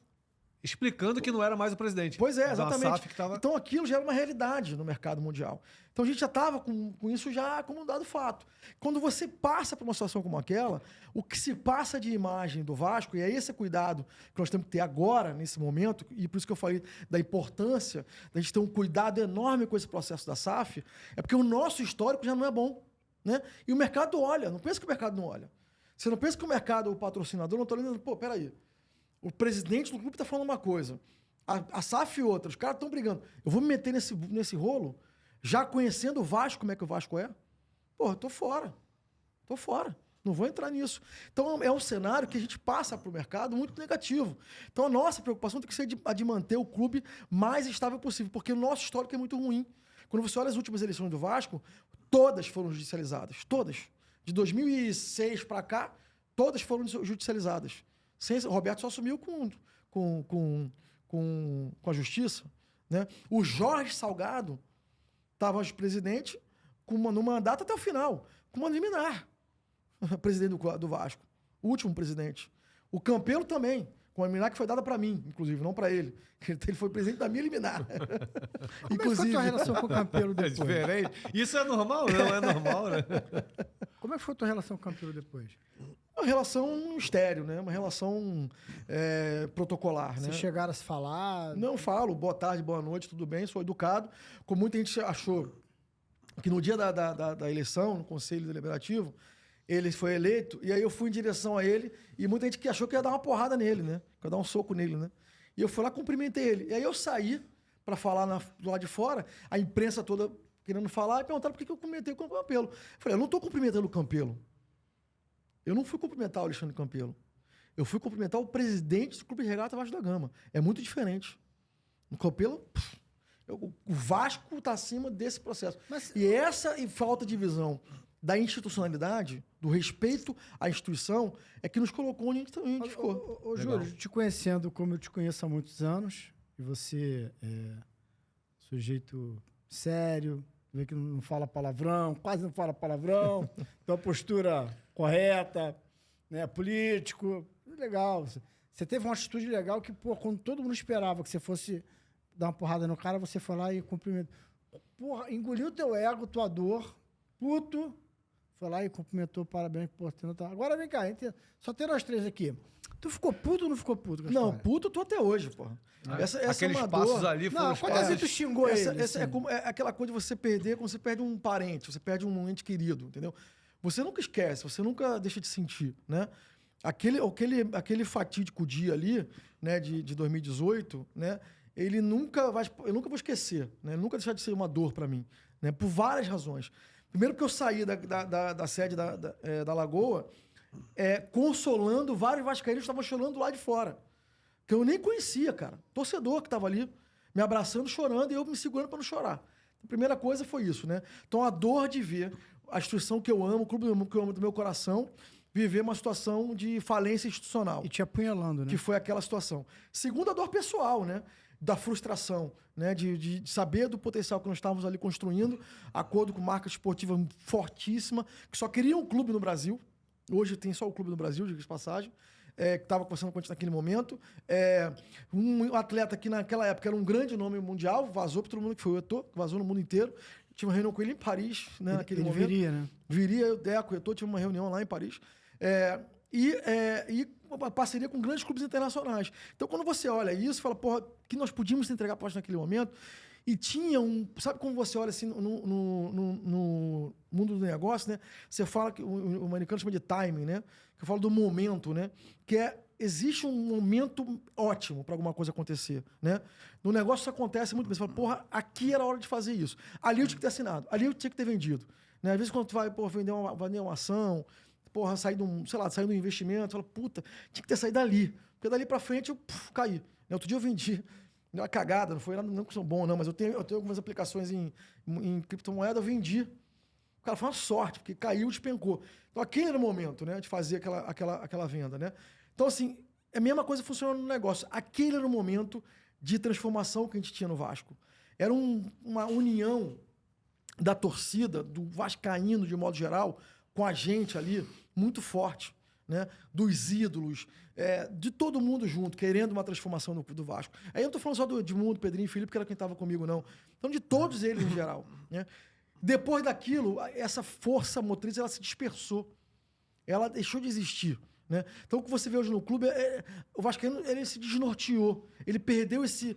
explicando que não era mais o presidente. Pois é, exatamente. Tava... Então aquilo já era uma realidade no mercado mundial. Então a gente já estava com isso já como um dado fato. Quando você passa por uma situação como aquela, o que se passa de imagem do Vasco, e é esse cuidado que nós temos que ter agora, nesse momento, e por isso que eu falei da importância da gente ter um cuidado enorme com esse processo da SAF, é porque o nosso histórico já não é bom. Né? E o mercado olha, não pensa que o mercado não olha. Você não pensa que o mercado, o patrocinador, não está olhando, pô, peraí, o presidente do clube está falando uma coisa, a SAF outra, os caras estão brigando. Eu vou me meter nesse rolo, já conhecendo o Vasco, como é que o Vasco é? Porra, tô fora. Não vou entrar nisso. Então é um cenário que a gente passa para o mercado muito negativo. Então a nossa preocupação tem que ser a de manter o clube mais estável possível, porque o nosso histórico é muito ruim. Quando você olha as últimas eleições do Vasco, todas foram judicializadas. Todas. De 2006 para cá, todas foram judicializadas. O Roberto só assumiu com a justiça. Né? O Jorge Salgado estava presidente no mandato até o final, com uma liminar. Presidente do Vasco. O último presidente. O Campelo também, com uma liminar que foi dada para mim, inclusive, não para ele. Ele foi presidente da minha liminar. Como inclusive, é que foi a tua relação com o Campelo depois? É diferente. Isso é normal? Não é normal, né? Como é que foi a tua relação com o Campelo depois? Uma relação estéril, né? Uma relação protocolar. Vocês chegaram a se falar? Não falo, boa tarde, boa noite, tudo bem, sou educado. Como muita gente achou que no dia da eleição, no Conselho Deliberativo, ele foi eleito, e aí eu fui em direção a ele, e muita gente que achou que ia dar uma porrada nele, né? Que ia dar um soco nele, né? E eu fui lá, cumprimentei ele. E aí eu saí para falar do lado de fora, a imprensa toda querendo falar, e perguntaram por que eu cumprimentei com o Campelo. Eu falei, eu não estou cumprimentando o Campelo. Eu não fui cumprimentar o Alexandre Campelo. Eu fui cumprimentar o presidente do Clube de Regata Vasco da Gama. É muito diferente. O Campelo... O Vasco está acima desse processo. E essa falta de visão da institucionalidade, do respeito à instituição, é que nos colocou onde a gente ficou. Ô Júlio, te conhecendo como eu te conheço há muitos anos, e você é sujeito sério, vê que não fala palavrão, quase não fala palavrão, tem uma postura correta, né, político, legal. Você teve uma atitude legal que, pô, quando todo mundo esperava que você fosse dar uma porrada no cara, você foi lá e cumprimentou. Porra, engoliu teu ego, tua dor, puto, foi lá e cumprimentou, parabéns por ter. Agora vem cá, só tem nós três aqui. Tu ficou puto ou não ficou puto? Não, puto eu tô até hoje, porra. Essa aqueles passos ali foram... Não, quantas vezes tu xingou ele? É aquela coisa de você perder quando você perde um parente, você perde um ente querido, entendeu? Você nunca esquece, você nunca deixa de sentir, né? Aquele fatídico dia ali, né, de 2018, né? Eu nunca vou esquecer, né? Ele nunca deixar de ser uma dor para mim, né? Por várias razões. Primeiro porque eu saí da sede da Lagoa consolando vários vascaínos que estavam chorando lá de fora. Que eu nem conhecia, cara. Torcedor que estava ali me abraçando, chorando, e eu me segurando para não chorar. A primeira coisa foi isso, né? Então, a dor de ver a instituição que eu amo, o clube que eu amo do meu coração, viver uma situação de falência institucional. E te apunhalando, né? Que foi aquela situação. Segundo, a dor pessoal, né? Da frustração, né? De saber do potencial que nós estávamos ali construindo, acordo com marca esportiva fortíssima, que só queria um clube no Brasil. Hoje tem só o clube no Brasil, diga de passagem. Que estava conversando com a gente naquele momento. Um atleta que naquela época era um grande nome mundial, vazou para todo mundo, que foi o Eto'o, que vazou no mundo inteiro. Tive uma reunião com ele em Paris, né, naquele momento. Viria, né? Viria, eu, Deco, o Eto'o, tive uma reunião lá em Paris. E uma parceria com grandes clubes internacionais. Então, quando você olha isso, fala, porra, que nós podíamos entregar para naquele momento. E tinha um... Sabe como você olha assim no mundo do negócio, né? Você fala que o americano chama de timing, né? Que eu falo do momento, né? Existe um momento ótimo para alguma coisa acontecer, né? No negócio isso acontece muito bem. Você fala, porra, aqui era a hora de fazer isso. Ali eu tinha que ter assinado. Ali eu tinha que ter vendido. Né? Às vezes quando tu vai vender uma ação, porra, sair de um investimento, tu fala, puta, tinha que ter saído dali. Porque dali para frente eu caí. Né? Outro dia eu vendi. Deu uma cagada, não foi nada, não que são bom, não, mas eu tenho algumas aplicações em criptomoeda, eu vendi. O cara foi uma sorte, porque caiu e despencou. Então, aquele era o momento, né, de fazer aquela venda, né? Então, assim, é a mesma coisa funcionando no negócio. Aquele era o momento de transformação que a gente tinha no Vasco. Era uma união da torcida, do vascaíno, de modo geral, com a gente ali, muito forte. Né? Dos ídolos, de todo mundo junto, querendo uma transformação do Vasco. Aí eu não estou falando só do Edmundo, Pedrinho e Felipe, que era quem estava comigo, não. Então, de todos eles em geral. Né? Depois daquilo, essa força motriz ela se dispersou. Ela deixou de existir. Né? Então, o que você vê hoje no clube, o Vascaíno ele se desnorteou. Ele perdeu esse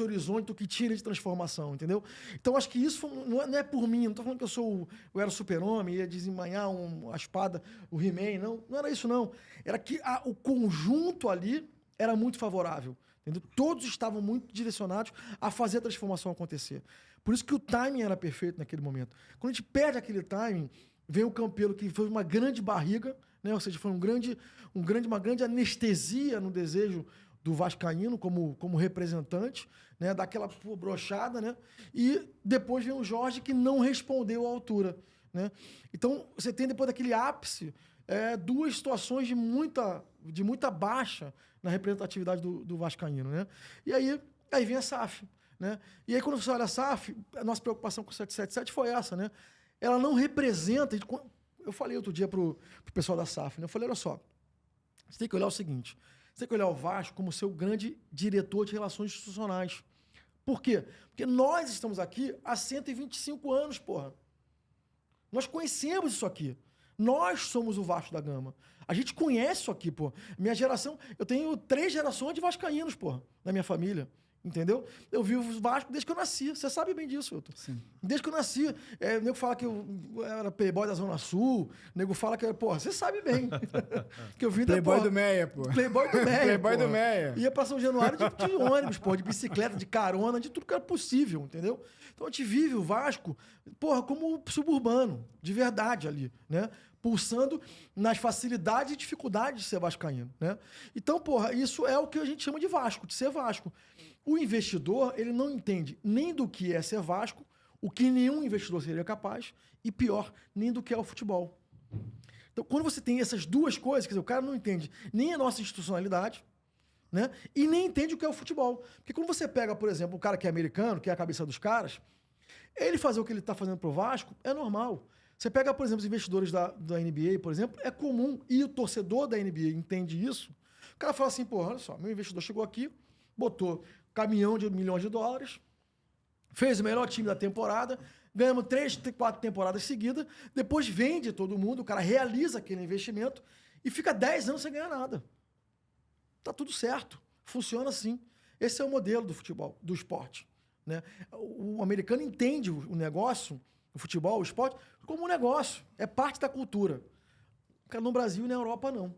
horizonte do que tinha de transformação, entendeu? Então, acho que isso não é por mim. Não estou falando que eu era super-homem, ia desembanhar a espada, o He-Man. Não era isso, não. Era que o conjunto ali era muito favorável. Entendeu? Todos estavam muito direcionados a fazer a transformação acontecer. Por isso que o timing era perfeito naquele momento. Quando a gente perde aquele timing, vem o Campelo, que foi uma grande barriga, né? Ou seja, foi uma grande anestesia no desejo do vascaíno como representante, né? Daquela brochada, né? E depois vem o Jorge, que não respondeu à altura. Né? Então, você tem depois daquele ápice duas situações de muita baixa na representatividade do vascaíno. Né? E aí vem a SAF. Né? E aí, quando você olha a SAF, a nossa preocupação com o 777 foi essa. Né? Ela não representa... Eu falei outro dia pro pessoal da SAF, né? Eu falei, olha só, você tem que olhar o seguinte, você tem que olhar o Vasco como seu grande diretor de relações institucionais. Por quê? Porque nós estamos aqui há 125 anos, porra. Nós conhecemos isso aqui. Nós somos o Vasco da Gama. A gente conhece isso aqui, pô. Minha geração, eu tenho 3 gerações de vascaínos, porra, na minha família. Entendeu? Eu vivo o Vasco desde que eu nasci. Você sabe bem disso, Hilton. Sim. Desde que eu nasci. O nego fala que eu era playboy da Zona Sul. O nego fala que... Porra, você sabe bem. Que eu vim Playboy do Meia, pô. Playboy do Meia, Playboy do Meia. Ia pra São Januário de ônibus, porra, de bicicleta, de carona, de tudo que era possível, entendeu? Então a gente vive o Vasco, porra, como suburbano, de verdade ali, né? Pulsando nas facilidades e dificuldades de ser vascaíno, né? Então, porra, isso é o que a gente chama de Vasco, de ser Vasco. O investidor, ele não entende nem do que é ser Vasco, o que nenhum investidor seria capaz, e pior, nem do que é o futebol. Então, quando você tem essas duas coisas, quer dizer, o cara não entende nem a nossa institucionalidade, né? E nem entende o que é o futebol. Porque quando você pega, por exemplo, o cara que é americano, que é a cabeça dos caras, ele fazer o que ele está fazendo pro Vasco é normal. Você pega, por exemplo, os investidores da NBA, por exemplo, é comum, e o torcedor da NBA entende isso. O cara fala assim, porra, olha só, meu investidor chegou aqui, botou caminhão de milhões de dólares, fez o melhor time da temporada, ganhamos 3, 4 temporadas seguidas, depois vende todo mundo, o cara realiza aquele investimento e fica 10 anos sem ganhar nada. Tá tudo certo, funciona assim. Esse é o modelo do futebol, do esporte. Né? O americano entende o negócio, o futebol, o esporte, como um negócio, é parte da cultura. No Brasil e na Europa, não.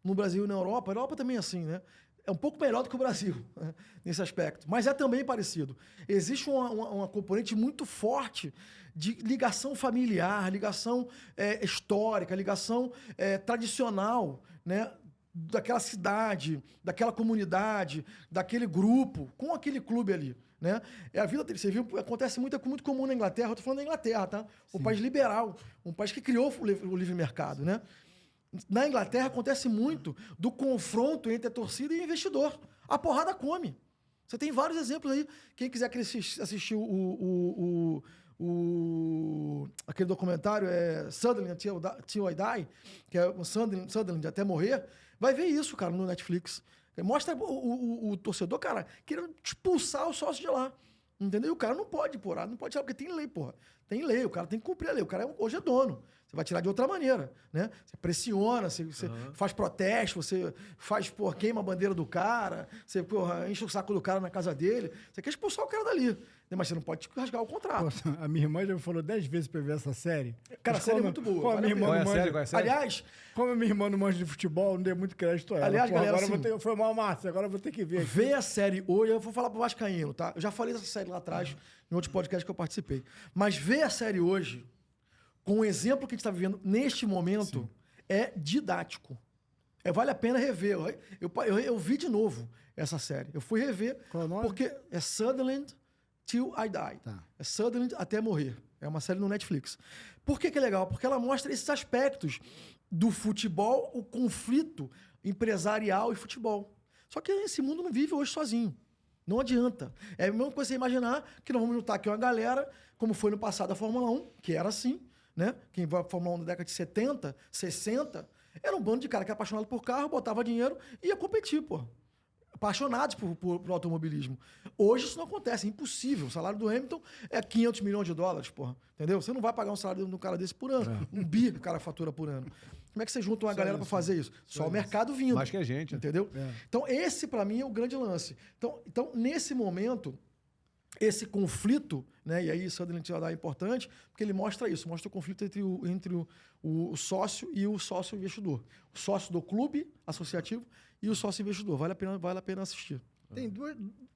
No Brasil e na Europa, a Europa também é assim, né? É um pouco melhor do que o Brasil, né? Nesse aspecto, mas é também parecido. Existe uma componente muito forte de ligação familiar, ligação histórica, ligação tradicional, né? Daquela cidade, daquela comunidade, daquele grupo, com aquele clube ali. né? É a vida dele. Você viu, acontece muito comum na Inglaterra. Eu tô falando da Inglaterra, tá? Um país liberal, um país que criou o livre mercado, né? Na Inglaterra acontece muito do confronto entre a torcida e o investidor. A porrada come. Você tem vários exemplos aí. Quem quiser assistir aquele documentário, Sunderland Till I Die, que é o Sunderland até morrer, vai ver isso, cara, no Netflix. Mostra o torcedor, cara, querendo expulsar o sócio de lá. Entendeu? E o cara não pode, porra. Não pode tirar, porque tem lei, porra. Tem lei, o cara tem que cumprir a lei. O cara hoje é dono. Você vai tirar de outra maneira, né? Você pressiona, você faz protesto, você faz, porra, queima a bandeira do cara, você, porra, enche o saco do cara na casa dele. Você quer expulsar o cara dali. Mas você não pode rasgar o contrato. Pô, a minha irmã já me falou 10 vezes pra ver essa série. Cara, a série é muito boa. Como a minha irmã não manja... Qual é a série? Aliás... Como a minha irmã não manja de futebol, não dei muito crédito a ela. Aliás, galera, agora assim, eu vou ter... Foi mal, Márcio, agora eu vou ter que ver. Vê a série hoje, eu vou falar pro Vascaíno, tá? Eu já falei dessa série lá atrás, em outros podcasts que eu participei. Mas vê a série hoje, com o exemplo que a gente está vivendo neste momento, é didático. Vale a pena rever. Eu vi de novo essa série. Eu fui rever, Qual é o nome? porque é Sunderland Till I Die. Tá. É Sunderland até morrer. É uma série no Netflix. Por que é legal? Porque ela mostra esses aspectos do futebol, o conflito empresarial e futebol. Só que esse mundo não vive hoje sozinho. Não adianta. É a mesma coisa você imaginar que nós vamos juntar aqui uma galera, como foi no passado a Fórmula 1, que era assim, né? Quem vai à Fórmula 1 na década de 70, 60, era um bando de cara que era apaixonado por carro, botava dinheiro e ia competir, pô. Apaixonados por automobilismo. Hoje isso não acontece, é impossível. O salário do Hamilton é 500 milhões de dólares, porra. Entendeu? Você não vai pagar um salário de um cara desse por ano. Um bi o cara fatura por ano. Como é que você junta uma galera para fazer isso? Só o mercado vindo. Mais que a gente. Entendeu? Então, esse, para mim, é o grande lance. Então, nesse momento, esse conflito, né? E aí o Sunderland Till I Die é importante, porque ele mostra isso, mostra o conflito entre o sócio e o sócio investidor. O sócio do clube associativo e o sócio investidor. Vale a pena assistir. Tem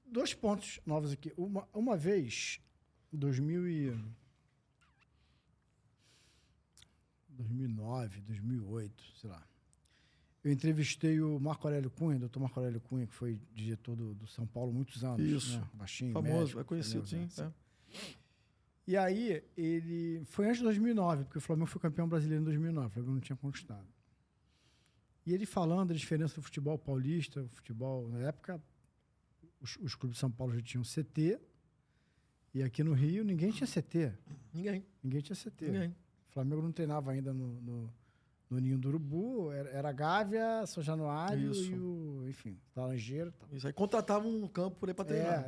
dois pontos novos aqui. Uma vez, 2009, 2008, sei lá. Eu entrevistei o Marco Aurélio Cunha, doutor Marco Aurélio Cunha, que foi diretor do São Paulo muitos anos. Isso. Né? Baixinho, Famoso, médico, é conhecido, sim. E aí, ele... Foi antes de 2009, porque o Flamengo foi campeão brasileiro em 2009. O Flamengo não tinha conquistado. E ele falando da diferença do futebol paulista, o futebol... Na época, os clubes de São Paulo já tinham CT. E aqui no Rio, ninguém tinha CT. Ninguém tinha CT. Ninguém. O Flamengo não treinava ainda no Ninho do Urubu. Era Gávea, São Januário Isso. e o... Enfim, Laranjeiro. Tal. Isso aí contratavam um campo por aí para treinar.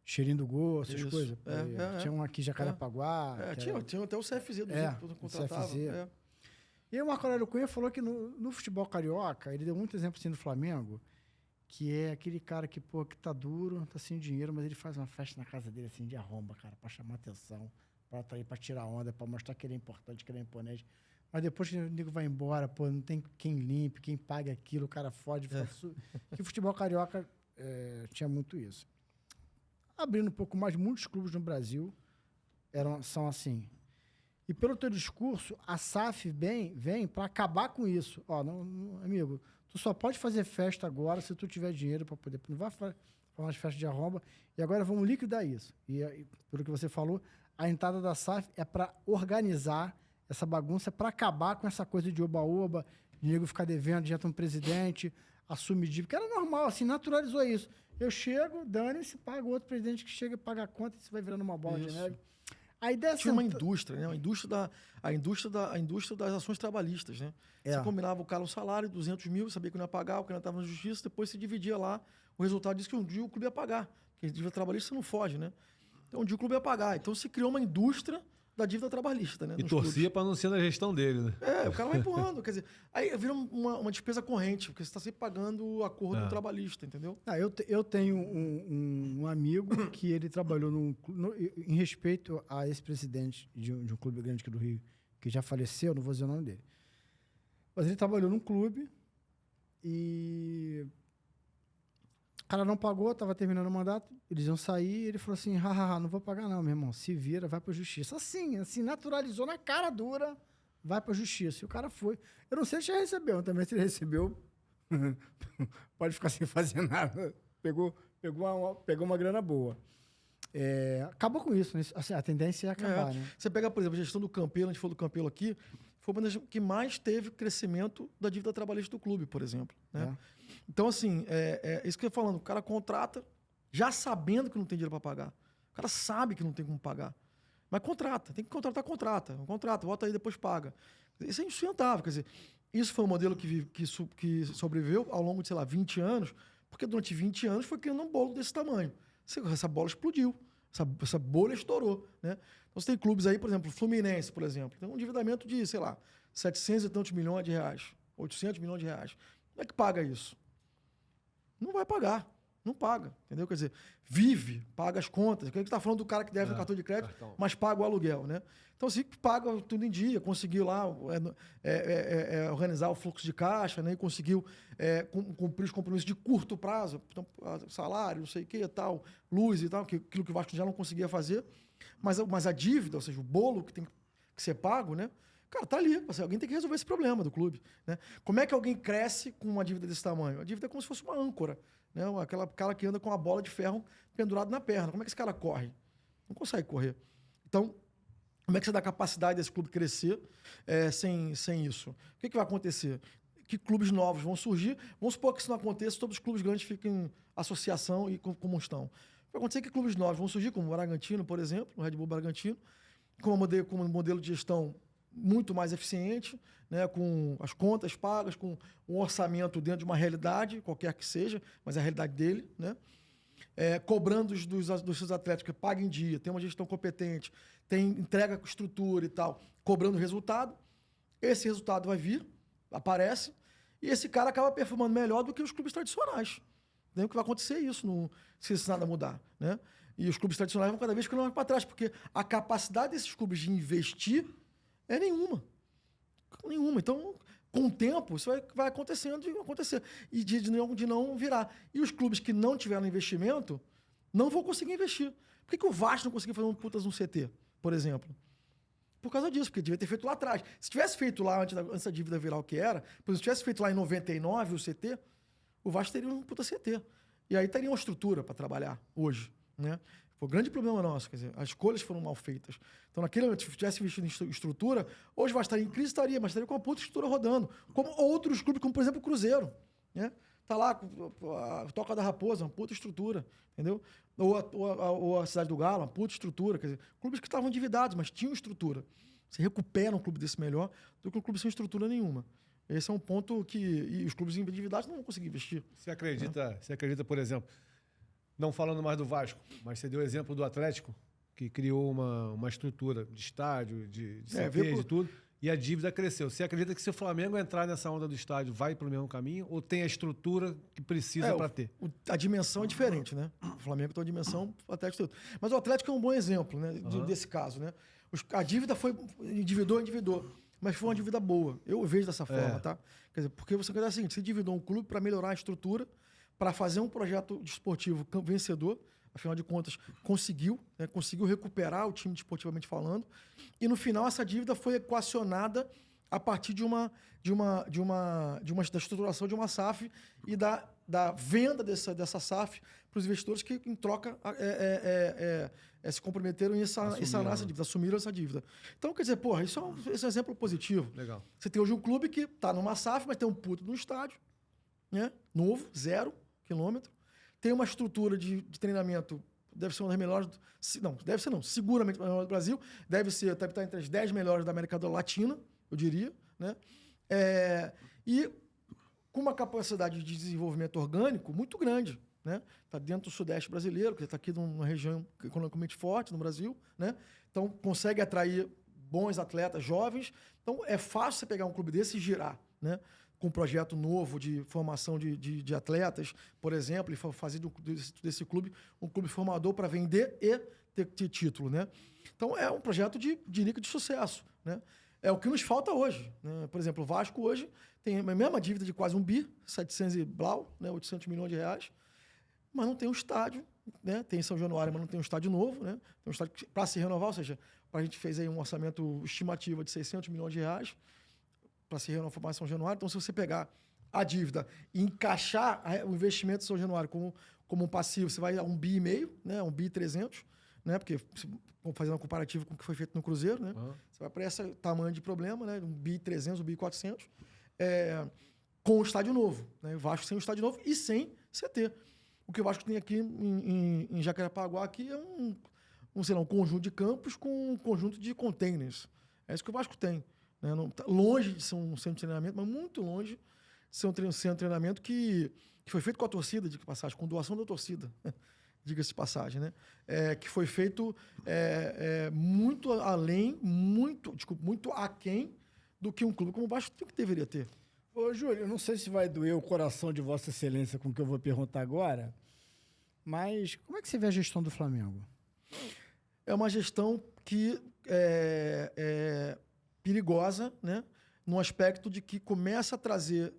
Cheirinho do Gol, essas Isso. coisas. Tinha um aqui em Jacarepaguá. Tinha até o CFZ do contratava. CFZ. E aí o Marco Aurélio Cunha falou que no futebol carioca, ele deu muito exemplo assim do Flamengo, que é aquele cara que, pô, que tá duro, tá sem dinheiro, mas ele faz uma festa na casa dele assim de arromba, cara, pra chamar atenção, pra atrair, pra tirar onda, pra mostrar que ele é importante, que ele é imponente. Mas depois que o nego vai embora, pô, não tem quem limpe, quem pague aquilo, o cara fode. Que o futebol carioca tinha muito isso. Abrindo um pouco mais, muitos clubes no Brasil são assim. E pelo teu discurso, a SAF vem para acabar com isso. Ó, amigo, tu só pode fazer festa agora se tu tiver dinheiro para poder... Não vai fazer umas festas de arromba. E agora vamos liquidar isso. E pelo que você falou, a entrada da SAF é para organizar essa bagunça, para acabar com essa coisa de oba-oba, de nego ficar devendo, já tem um presidente, assume dívida, que era normal, assim, naturalizou isso. Eu chego, dane-se, paga outro presidente que chega e paga a conta, e isso vai virando uma bola de neve. A ideia tinha uma indústria, né? A indústria das ações trabalhistas, né? Você combinava o cara um salário, 200 mil, sabia que não ia pagar, o cara estava na justiça, depois se dividia lá o resultado disso que um dia o clube ia pagar. Porque a dívida trabalhista você não foge, né? Então um dia o clube ia pagar. Então se criou uma indústria da dívida trabalhista, né? E torcia para não ser na gestão dele, né? O cara vai empurrando. Quer dizer, aí vira uma despesa corrente, porque você está sempre pagando o acordo trabalhista, entendeu? Eu tenho um amigo que ele trabalhou em respeito a esse presidente de um clube grande aqui do Rio, que já faleceu, não vou dizer o nome dele. Mas ele trabalhou num clube e o cara não pagou, estava terminando o mandato, eles iam sair, ele falou assim, não vou pagar não, meu irmão, se vira, vai pra justiça. Assim, naturalizou na cara dura, vai pra justiça. E o cara foi. Eu não sei se já recebeu, também se ele recebeu, pode ficar sem fazer nada. Pegou pegou uma grana boa. Acabou com isso, né? Assim, a tendência é acabar, né? Você pega, por exemplo, a gestão do Campelo, a gente falou do Campelo aqui, foi uma das que mais teve crescimento da dívida trabalhista do clube, por exemplo. Né? Então, assim, isso que eu ia falando, o cara contrata já sabendo que não tem dinheiro para pagar. O cara sabe que não tem como pagar. Mas contrata, tem que contratar, contrata, volta aí, depois paga. Isso é insustentável, quer dizer, isso foi um modelo que sobreviveu ao longo de, sei lá, 20 anos, porque durante 20 anos foi criando um bolo desse tamanho. Essa bola explodiu, essa bolha estourou, né? Então, você tem clubes aí, por exemplo, o Fluminense, por exemplo, tem um endividamento de, sei lá, 700 e tantos milhões de reais, 800 milhões de reais. Como é que paga isso? Não vai pagar. Não paga, entendeu? Quer dizer, vive, paga as contas. A gente está falando do cara que deve no cartão de crédito, mas paga o aluguel, né? Então, assim, paga tudo em dia, conseguiu lá organizar o fluxo de caixa, né? E conseguiu cumprir os compromissos de curto prazo, então, salário, não sei o que, tal, luz e tal, aquilo que o Vasco já não conseguia fazer. Mas a dívida, ou seja, o bolo que tem que ser pago, né? Cara, tá ali. Alguém tem que resolver esse problema do clube, né? Como é que alguém cresce com uma dívida desse tamanho? A dívida é como se fosse uma âncora, né? Aquela cara que anda com uma bola de ferro pendurada na perna. Como é que esse cara corre? Não consegue correr. Então, como é que você dá capacidade desse clube crescer sem isso? O que vai acontecer? Que clubes novos vão surgir? Vamos supor que isso não aconteça, todos os clubes grandes fiquem em associação e como estão. Vai acontecer que clubes novos vão surgir, como o Bragantino, por exemplo, o Red Bull Bragantino, com um modelo de gestão muito mais eficiente, né, com as contas pagas, com um orçamento dentro de uma realidade, qualquer que seja, mas é a realidade dele, né? Cobrando dos seus atletas que paguem em dia, tem uma gestão competente, tem entrega com estrutura e tal, cobrando resultado. Esse resultado vai vir, aparece, e esse cara acaba performando melhor do que os clubes tradicionais. Entendeu? Que vai acontecer isso se nada mudar, né? E os clubes tradicionais vão cada vez ficando mais para trás, porque a capacidade desses clubes de investir é nenhuma. Então, com o tempo, isso vai acontecendo e acontecer. E de não virar. E os clubes que não tiveram investimento não vão conseguir investir. Por que o Vasco não conseguiu fazer um putas no CT, por exemplo? Por causa disso, porque devia ter feito lá atrás. Se tivesse feito lá antes da dívida virar o que era, por exemplo, se tivesse feito lá em 99 o CT, o Vasco teria um puta CT. E aí teria uma estrutura para trabalhar hoje, né? Foi um grande problema nosso, quer dizer, as escolhas foram mal feitas. Então, naquele momento, se tivesse investido em estrutura, hoje vai estar em crise, mas estaria com uma puta estrutura rodando. Como outros clubes, como por exemplo o Cruzeiro, né? Tá lá com a Toca da Raposa, uma puta estrutura, entendeu? Ou a Cidade do Galo, uma puta estrutura. Quer dizer, clubes que estavam endividados, mas tinham estrutura. Você recupera um clube desse melhor do que um clube sem estrutura nenhuma. Esse é um ponto e os clubes endividados não vão conseguir investir. Você acredita, por exemplo, não falando mais do Vasco, mas você deu o exemplo do Atlético, que criou uma estrutura de estádio, de CT, de tudo, e a dívida cresceu. Você acredita que se o Flamengo entrar nessa onda do estádio, vai para o mesmo caminho, ou tem a estrutura que precisa para ter? A dimensão é diferente, né? O Flamengo tem uma dimensão, o Atlético tem outra. Mas o Atlético é um bom exemplo, né, desse caso, né? A dívida foi endividou, mas foi uma dívida boa. Eu vejo dessa forma, tá? Quer dizer, porque você quer dizer assim, você endividou um clube para melhorar a estrutura, para fazer um projeto desportivo vencedor, afinal de contas, conseguiu recuperar o time desportivamente falando, e no final essa dívida foi equacionada a partir da estruturação de uma SAF e da venda dessa SAF para os investidores que, em troca, se comprometeram em sanar essa dívida, assumiram essa dívida. Então, quer dizer, isso é um exemplo positivo. Legal. Você tem hoje um clube que está numa SAF, mas tem um puto no estádio, né? Novo, 0 quilômetro. Tem uma estrutura de treinamento, deve ser uma das melhores... seguramente uma das melhores do Brasil. Deve estar entre as 10 melhores da América Latina, eu diria, né? E com uma capacidade de desenvolvimento orgânico muito grande, né? Está dentro do Sudeste brasileiro, que está aqui numa região economicamente forte no Brasil, né? Então, consegue atrair bons atletas jovens. Então, é fácil você pegar um clube desse e girar, né? Com um projeto novo de formação de atletas, por exemplo, e fazer desse clube um clube formador para vender e ter título, né? Então, é um projeto de sucesso, né? É o que nos falta hoje, né? Por exemplo, o Vasco hoje tem a mesma dívida de quase 1 bi, 700 e blau, né? 800 milhões de reais, mas não tem um estádio, né? Tem São Januário, mas não tem um estádio novo, né? Tem um estádio para se renovar, ou seja, a gente fez aí um orçamento estimativa de 600 milhões de reais para se renovar em São Januário. Então, se você pegar a dívida e encaixar o investimento de São Januário como como um passivo, você vai a 1,5 bi, né? 1,3 bi, né? Porque, fazendo um comparativo com o que foi feito no Cruzeiro, né? Você vai para esse tamanho de problema, né? 1,3 bi, 1,4 bi, com o estádio novo, né? O Vasco sem o estádio novo e sem CT. O que o Vasco tem aqui em Jacarepaguá aqui é sei lá, um conjunto de campos com um conjunto de containers. É isso que o Vasco tem. Né? Não, tá longe de ser um centro de treinamento, mas muito longe de ser um centro de treinamento que foi feito com a torcida, de passagem, com doação da torcida, diga-se de passagem, né? Que foi feito muito além, muito aquém do que um clube como o Vasco deveria ter. Ô, Júlio, eu não sei se vai doer o coração de Vossa Excelência com o que eu vou perguntar agora, mas como é que você vê a gestão do Flamengo? É uma gestão que é perigosa, né? No aspecto de que começa a trazer,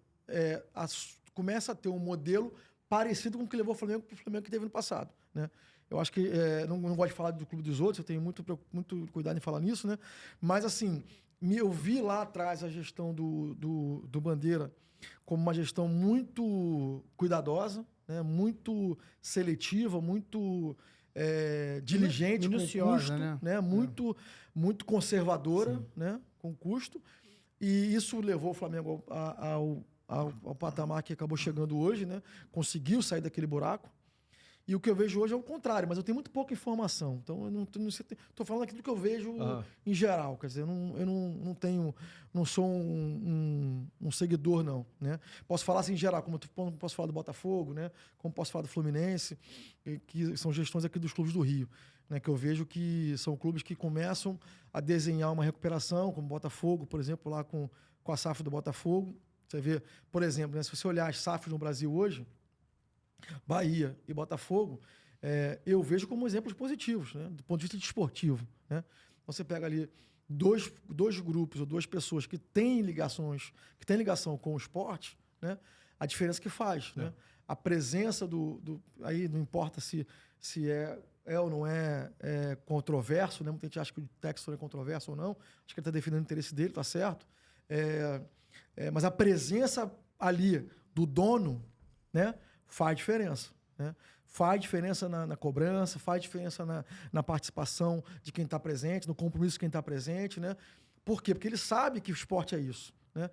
começa a ter um modelo parecido com o que levou o Flamengo para o Flamengo que teve no passado, né? Eu acho que, não gosto de falar do clube dos outros, eu tenho muito cuidado em falar nisso, né? Mas, assim, eu vi lá atrás a gestão do Bandeira como uma gestão muito cuidadosa, né? Muito seletiva, muito diligente, minuciosa, com custo, né? Muito conservadora, né? Com custo. E isso levou o Flamengo ao patamar que acabou chegando hoje, né? Conseguiu sair daquele buraco. E o que eu vejo hoje é o contrário, mas eu tenho muito pouca informação. Então, eu estou falando aqui do que eu vejo em geral. Quer dizer, não sou um seguidor, não. Né? Posso falar assim em geral, como posso falar do Botafogo, né? Como posso falar do Fluminense, que são gestões aqui dos clubes do Rio. Né? Que eu vejo que são clubes que começam a desenhar uma recuperação, como o Botafogo, por exemplo, lá com a SAF do Botafogo. Você vê, por exemplo, né? Se você olhar as SAFs no Brasil hoje, Bahia e Botafogo, eu vejo como exemplos positivos, né? Do ponto de vista desportivo. Né? Você pega ali dois grupos ou duas pessoas que têm ligação com o esporte, né? A diferença que faz. Né? A presença aí não importa se ou não é controverso, né? Muita gente acha que o Textor é controverso ou não, acho que ele está defendendo o interesse dele, tá certo. Mas a presença ali do dono, né? Faz diferença. Né? Faz diferença na cobrança, faz diferença na participação de quem está presente, no compromisso de quem está presente. Né? Por quê? Porque ele sabe que o esporte é isso. Né?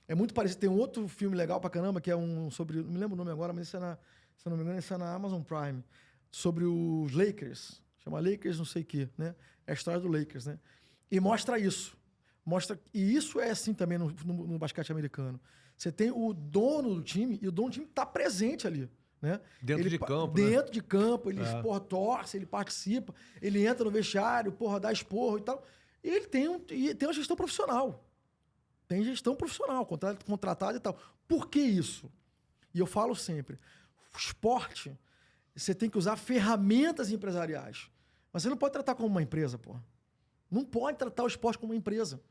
É muito parecido. Tem um outro filme legal pra caramba, que é sobre. Não me lembro o nome agora, mas se eu não me engano, esse é na Amazon Prime. Sobre os Lakers. Chama Lakers não sei o quê. Né? É a história do Lakers. Né? E mostra isso. E isso é assim também no basquete americano. Você tem o dono do time, e o dono do time está presente ali. Né? Dentro de campo, ele torce, ele participa, ele entra no vestiário, dá esporro e tal. E ele tem uma gestão profissional. Tem gestão profissional, contratado e tal. Por que isso? E eu falo sempre, o esporte, você tem que usar ferramentas empresariais. Mas você não pode tratar como uma empresa, Não pode tratar o esporte como uma empresa.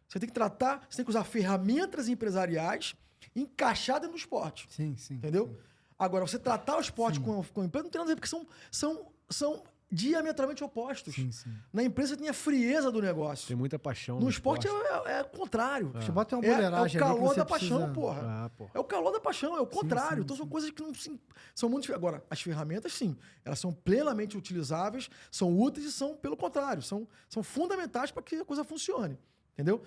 Você tem que usar ferramentas empresariais encaixadas no esporte. Sim. Entendeu? Sim. Agora, você tratar o esporte com empresa não tem nada a ver, porque são diametralmente opostos. Sim. Na empresa você tem a frieza do negócio. Tem muita paixão. No esporte é o contrário. Você bota uma boleiragem é o calor da precisa... paixão, É o calor da paixão, é o contrário. Então são coisas que não são muito... Agora, as ferramentas, sim, elas são plenamente utilizáveis, são úteis e são, pelo contrário, são fundamentais para que a coisa funcione. Entendeu?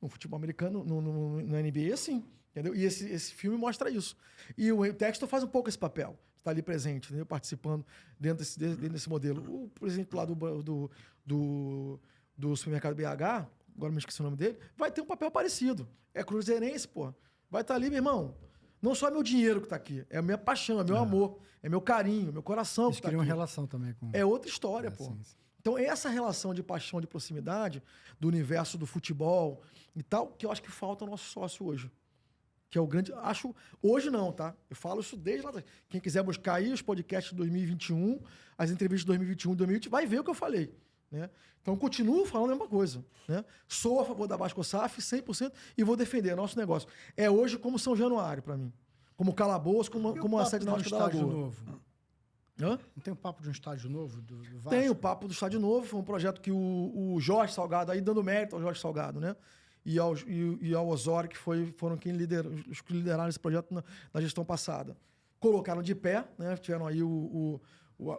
No futebol americano, na NBA, é assim. Entendeu? E esse filme mostra isso. E o Textor faz um pouco esse papel. Está ali presente, entendeu? Participando dentro desse modelo. O presidente lá do supermercado BH, agora me esqueci o nome dele, vai ter um papel parecido. É cruzeirense, Vai estar ali, meu irmão. Não só é meu dinheiro que está aqui, é a minha paixão, é meu amor, é meu carinho, meu coração que está aqui. Eles criam uma relação também com... É outra história, Sim. Então, essa relação de paixão, de proximidade do universo do futebol e tal, que eu acho que falta ao nosso sócio hoje. Que é o grande... Hoje não, tá? Eu falo isso desde lá atrás. Quem quiser buscar aí os podcasts de 2021, as entrevistas de 2021 e 2020, vai ver o que eu falei. Né? Então, eu continuo falando a mesma coisa. Né? Sou a favor da Vasco SAF 100% e vou defender nosso negócio. É hoje como São Januário, para mim. Como Calabouço, como a sede náutica da Lagoa. Novo? Hã? Não tem um papo de um estádio novo do Vasco? Tem o papo do estádio novo, foi um projeto que o Jorge Salgado, aí dando mérito ao Jorge Salgado, né? E ao Osório, que foram os que lideraram esse projeto na gestão passada. colocaram de pé, né? Tiveram aí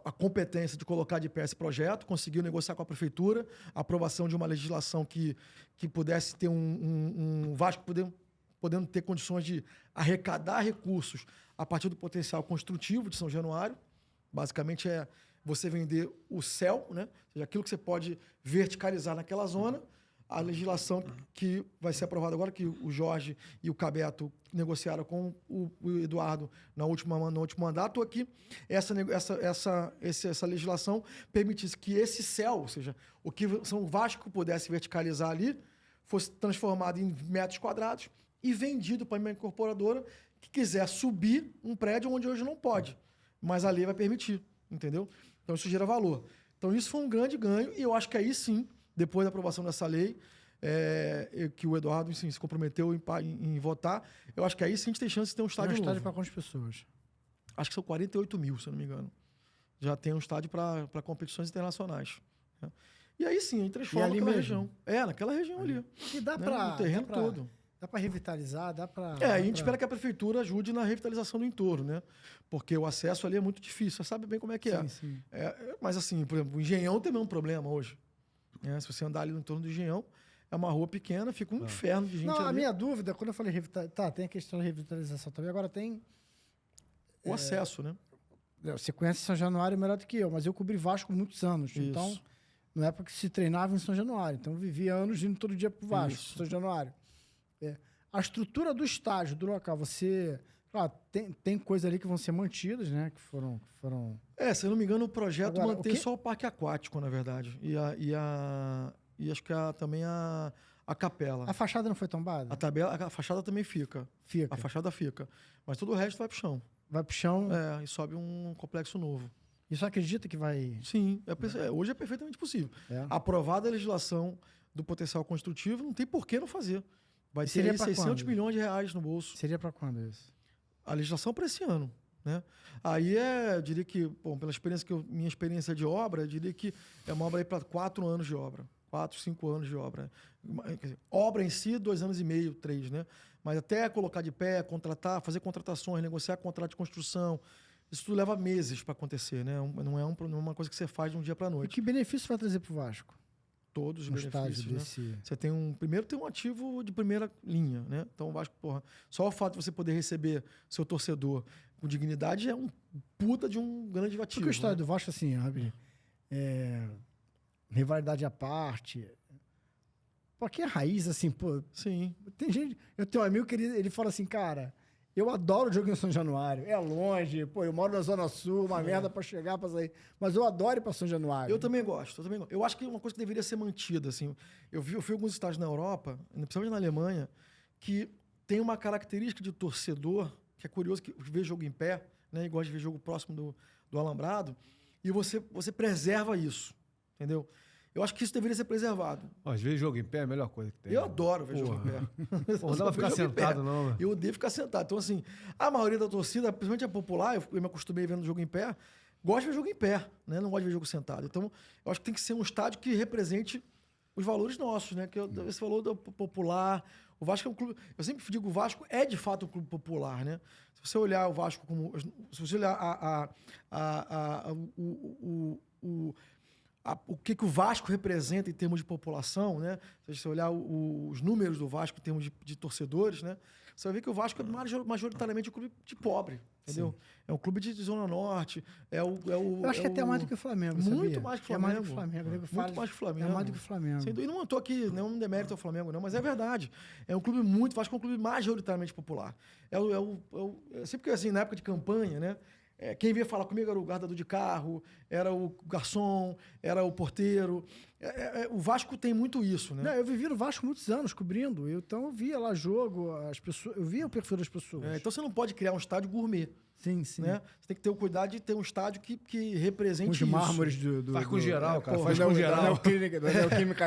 a competência de colocar de pé esse projeto, conseguiu negociar com a prefeitura a aprovação de uma legislação que pudesse ter um Vasco podendo ter condições de arrecadar recursos a partir do potencial construtivo de São Januário. Basicamente é você vender o céu, né? Ou seja, aquilo que você pode verticalizar naquela zona. A legislação que vai ser aprovada agora, que o Jorge e o Cabeto negociaram com o Eduardo no último mandato, aqui, essa legislação permitisse que esse céu, ou seja, o que São Vasco pudesse verticalizar ali, fosse transformado em metros quadrados e vendido para uma incorporadora que quiser subir um prédio onde hoje não pode. Mas a lei vai permitir, entendeu? Então isso gera valor. Então isso foi um grande ganho e eu acho que aí sim, depois da aprovação dessa lei, que o Eduardo se comprometeu em votar, eu acho que aí sim a gente tem chance de ter um estádio novo. Estádio para quantas pessoas? Acho que são 48 mil, se eu não me engano. Já tem um estádio para competições internacionais. Né? E aí sim, a gente transforma naquela região. Naquela região ali. E dá né? para... No terreno todo. Dá para revitalizar, dá para... a gente espera que a prefeitura ajude na revitalização do entorno, né? Porque o acesso ali é muito difícil. Você sabe bem como é que é. Sim. Mas assim, por exemplo, o Engenhão tem mesmo problema hoje. Se você andar ali no entorno do Engenhão, é uma rua pequena, fica um inferno de gente ali. A minha dúvida, quando eu falei revitalização... tem a questão da revitalização também. Agora tem... O acesso, né? Você conhece São Januário melhor do que eu, mas eu cobri Vasco muitos anos. Isso. Então, na época que se treinava em São Januário. Então, eu vivia anos indo todo dia pro Vasco, São Januário. A estrutura do estádio, do local, você... Claro, tem coisas ali que vão ser mantidas, né? Que foram... Se eu não me engano, o projeto Agora, mantém só o parque aquático, na verdade. E acho que também a capela. A fachada não foi tombada? A fachada também fica. A fachada fica. Mas todo o resto vai pro chão. Vai pro chão? E sobe um complexo novo. E você acredita que vai... Sim. Hoje é perfeitamente possível. Aprovada a legislação do potencial construtivo, não tem por que não fazer. Vai ter aí 600 milhões de reais no bolso. Seria para quando isso? A legislação para esse ano. Né? Aí eu diria que, pela minha experiência de obra, eu diria que é uma obra para 4 anos de obra. 4, 5 anos de obra. Quer dizer, obra em si, 2 anos e meio, 3, né? Mas até colocar de pé, contratar, fazer contratações, negociar contrato de construção, isso tudo leva meses para acontecer, né? Não é uma coisa que você faz de um dia para a noite. E que benefício vai trazer para o Vasco? Todos os benefícios, né? Você tem primeiro tem um ativo de primeira linha, né? Então o Vasco, só o fato de você poder receber seu torcedor com dignidade é um puta de um grande ativo. Porque a história do Vasco, assim, rivalidade à parte. Porque a raiz, assim, Sim. Tem gente... Eu tenho um amigo que ele fala assim, cara, eu adoro o jogo em São Januário. É longe, eu moro na Zona Sul, uma merda pra chegar, pra sair. Mas eu adoro ir pra São Januário. Eu também gosto. Eu acho que é uma coisa que deveria ser mantida, assim. Eu fui alguns estádios na Europa, principalmente na Alemanha, que tem uma característica de torcedor, que é curioso, que vê jogo em pé, né? E gosta de ver jogo próximo do alambrado, e você preserva isso, entendeu? Eu acho que isso deveria ser preservado. Às vezes jogo em pé é a melhor coisa que tem. Eu adoro ver jogo em pé. Não dá pra ficar sentado, não. Né? Eu odeio ficar sentado. Então, assim, a maioria da torcida, principalmente a popular, eu me acostumei vendo jogo em pé, gosta de ver jogo em pé, né? Não gosta de ver jogo sentado. Então, eu acho que tem que ser um estádio que represente os valores nossos, né? Que esse valor do popular. O Vasco é um clube... Eu sempre digo, o Vasco é, de fato, um clube popular, né? Se você olhar o Vasco como... Se você olhar o que o Vasco representa em termos de população, né? Se você olhar os números do Vasco em termos de torcedores, né? Você vai ver que o Vasco é majoritariamente um clube de pobre, entendeu? Sim. É um clube de Zona Norte, Eu acho que até mais do que o Flamengo, muito mais que o Flamengo. É mais do que o Flamengo. Muito mais que o Flamengo. É mais do que o Flamengo. E não estou aqui, nenhum demérito ao Flamengo, não, mas é verdade. É um clube muito... Vasco é um clube majoritariamente popular. Sempre que, assim, na época de campanha, né? Quem vinha falar comigo era o guardador de carro, era o garçom, era o porteiro. O Vasco tem muito isso, né? Não, eu vivi no Vasco muitos anos cobrindo, então eu via lá jogo, as pessoas, eu via o perfil das pessoas. Então você não pode criar um estádio gourmet. Sim, sim. Né? Você tem que ter o cuidado de ter um estádio que represente os mármores do... Faz com geral, cara. Faz com geral.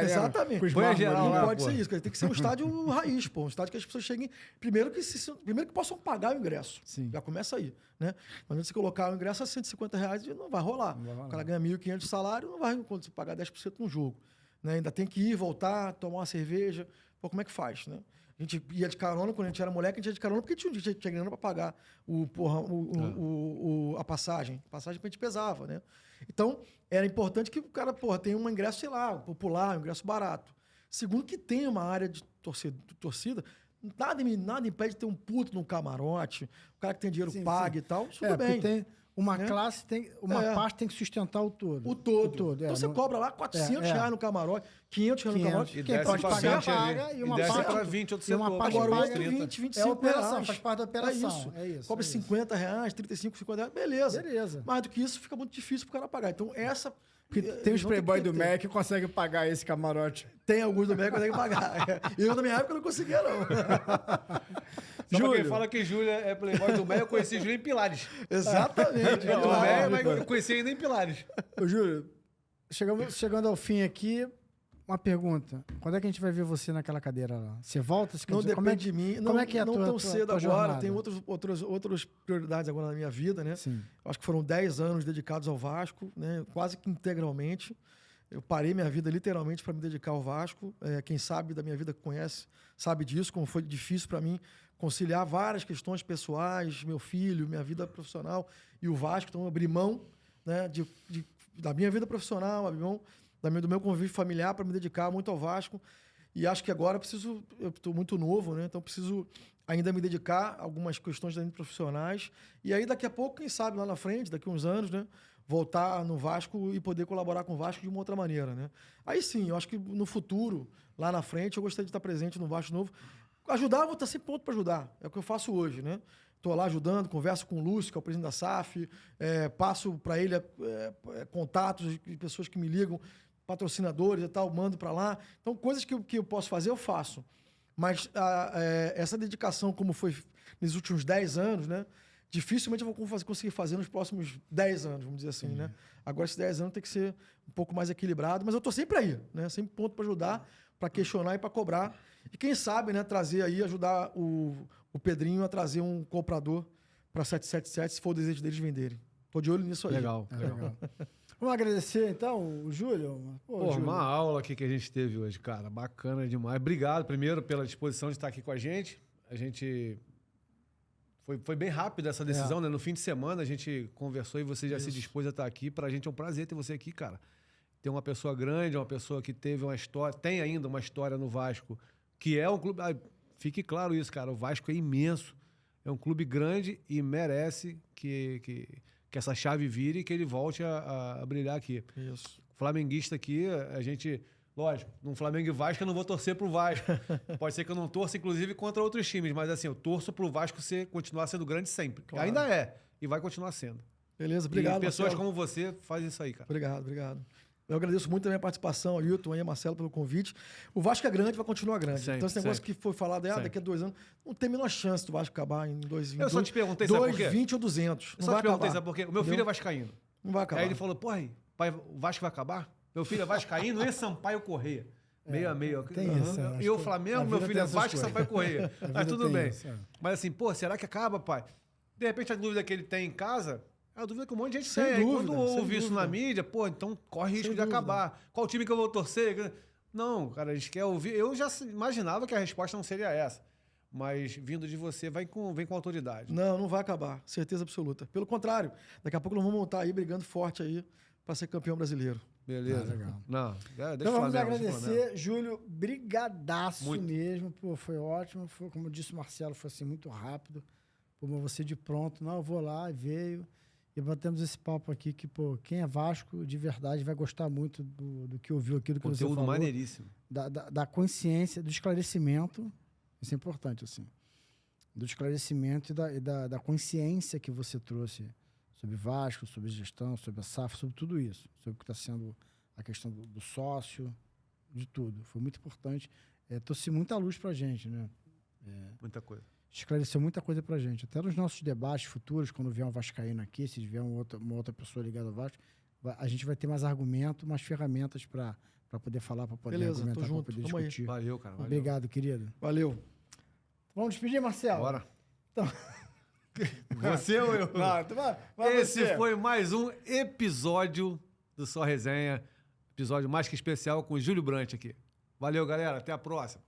Exatamente. Com os Põe geral, não lá, pode ser isso. Tem que ser um estádio raiz, um estádio que as pessoas cheguem... Primeiro que possam pagar o ingresso. Sim. Já começa aí. Né? Quando você colocar o ingresso a R$150, não vai rolar. O cara ganha R$1.500 de salário, não vai quando você pagar 10% no jogo. Né? Ainda tem que ir, voltar, tomar uma cerveja. Como é que faz, né? A gente ia de carona, quando a gente era moleque, a gente ia de carona porque tinha grana pra pagar a passagem. A passagem a gente pesava, né? Então, era importante que o cara, tenha um ingresso, sei lá, popular, um ingresso barato. Segundo, que tenha uma área de torcida. Nada impede de ter um puto num camarote, o cara que tem dinheiro pague e tal, tudo bem. Tem uma classe, parte tem que sustentar o todo. O todo. Então você cobra lá R$400 no camarote, R$500 no camarote. Quem pode pagar, paga. E uma parte para 20, outro setor. Agora, paga 20, 25 é operação, reais. faz parte da operação. É isso. Cobre R$50, 35, R$50, beleza. Mais do que isso, fica muito difícil pro cara pagar. Então, essa... Porque tem os playboy do Mac que conseguem pagar esse camarote. Tem alguns do Mac que conseguem pagar. Eu, na minha época, não conseguia, não. Só quem fala que Júlio é playboy do Mac, eu conheci Júlio em Pilares. Exatamente. Do Mac, mas eu conheci ainda em Pilares. Ô, Júlio, chegando ao fim aqui, uma pergunta. Quando é que a gente vai ver você naquela cadeira lá? Você volta? Não depende de mim. Como é que é a não tão cedo agora. jornada? Tem outras prioridades agora na minha vida, né? Sim. Acho que foram 10 anos dedicados ao Vasco, né? Quase que integralmente. Eu parei minha vida literalmente para me dedicar ao Vasco. Quem sabe da minha vida conhece, sabe disso, como foi difícil para mim conciliar várias questões pessoais, meu filho, minha vida profissional e o Vasco. Então, eu abri mão, né, da minha vida profissional, abri mão do meu convívio familiar para me dedicar muito ao Vasco. E acho que agora eu estou muito novo, né? Então preciso ainda me dedicar a algumas questões ainda profissionais. E aí, daqui a pouco, quem sabe lá na frente, daqui a uns anos, né? Voltar no Vasco e poder colaborar com o Vasco de uma outra maneira, né? Aí sim, eu acho que no futuro, lá na frente, eu gostaria de estar presente no Vasco novo. Ajudar, eu vou estar sempre pronto para ajudar. É o que eu faço hoje, né? Estou lá ajudando, converso com o Lúcio, que é o presidente da SAF, passo para ele contatos de pessoas que me ligam, patrocinadores e tal, mando para lá. Então, coisas que eu posso fazer, eu faço. Mas essa dedicação, como foi nos últimos 10 anos, né? Dificilmente eu vou conseguir fazer nos próximos 10 anos, vamos dizer assim, né? Agora, esses 10 anos tem que ser um pouco mais equilibrado, mas eu estou sempre aí, né? Sempre pronto para ajudar, para questionar e para cobrar. E quem sabe, né, trazer aí, ajudar o Pedrinho a trazer um comprador para 777, se for o desejo deles venderem. Estou de olho nisso aí. Legal. Vamos agradecer, então, o Júlio. Júlio, uma aula aqui que a gente teve hoje, cara. Bacana demais. Obrigado, primeiro, pela disposição de estar aqui com a gente. A gente... Foi bem rápido essa decisão, né? No fim de semana a gente conversou e você já se dispôs a estar aqui. Pra gente é um prazer ter você aqui, cara. Ter uma pessoa grande, uma pessoa que teve uma história, tem ainda uma história no Vasco, que é um clube... fique claro isso, cara. O Vasco é imenso. É um clube grande e merece que essa chave vire e que ele volte a brilhar aqui. Isso. Flamenguista aqui, a gente... Lógico, num Flamengo e Vasco eu não vou torcer pro Vasco. Pode ser que eu não torça, inclusive, contra outros times. Mas assim, eu torço pro Vasco continuar sendo grande sempre. Claro. Ainda é. E vai continuar sendo. Beleza, obrigado, e pessoas Marcelo. como você fazem isso aí, cara. Obrigado. Eu agradeço muito a minha participação, ao Hilton e a Marcelo pelo convite. O Vasco é grande, vai continuar grande. Sempre, então esse negócio que foi falado, daqui a 2 anos, não tem a menor chance do Vasco acabar em 2020. Eu só te perguntei, sabe por quê? 20 ou 200. Eu só te perguntei, sabe por quê? O meu filho é vascaíno. Não vai acabar. Aí ele falou, pai, o Vasco vai acabar? Meu filho é vascaíno e Sampaio Correia. Meio a meio. Tem isso. E o Flamengo, meu filho é Vasco e Sampaio Correia. Mas tudo bem. Isso, Mas assim, será que acaba, pai? De repente a dúvida que ele tem em casa é a dúvida que um monte de gente Sem tem. dúvida, Quando ouve sem isso dúvida. na mídia, então corre risco Sem de dúvida. acabar. Qual time que eu vou torcer? Não, cara, a gente quer ouvir. Eu já imaginava que a resposta não seria essa. Mas vindo de você, vem com autoridade. Não vai acabar. Certeza absoluta. Pelo contrário, daqui a pouco nós vamos montar aí, brigando forte aí, para ser campeão brasileiro. Beleza. legal. Não, deixa Então vamos Flamengo, agradecer, Júlio, brigadaço Muito. mesmo, foi ótimo, foi, como disse o Marcelo, foi assim, muito rápido, mas você de pronto, não, eu vou lá, veio, e batemos esse papo aqui que, quem é Vasco, de verdade, vai gostar muito do que ouviu aqui, do que você Conteúdo falou. maneiríssimo. Da consciência, do esclarecimento, isso é importante, assim, do esclarecimento e da consciência que você trouxe sobre Vasco, sobre gestão, sobre a SAF, sobre tudo isso, sobre o que está sendo a questão do sócio, de tudo. Foi muito importante. Trouxe muita luz para a gente, né? Muita coisa. Esclareceu muita coisa para a gente. Até nos nossos debates futuros, quando vier um vascaíno aqui, se vier uma outra pessoa ligada ao Vasco, a gente vai ter mais argumento, mais ferramentas para poder falar, para poder argumentar, para poder discutir. Valeu, cara. Valeu. Obrigado, querido. Valeu. Vamos despedir, Marcelo? Bora. Então... Você ou eu? Não, Esse foi mais um episódio do Só Resenha. Episódio mais que especial com o Júlio Brandt aqui. Valeu, galera. Até a próxima.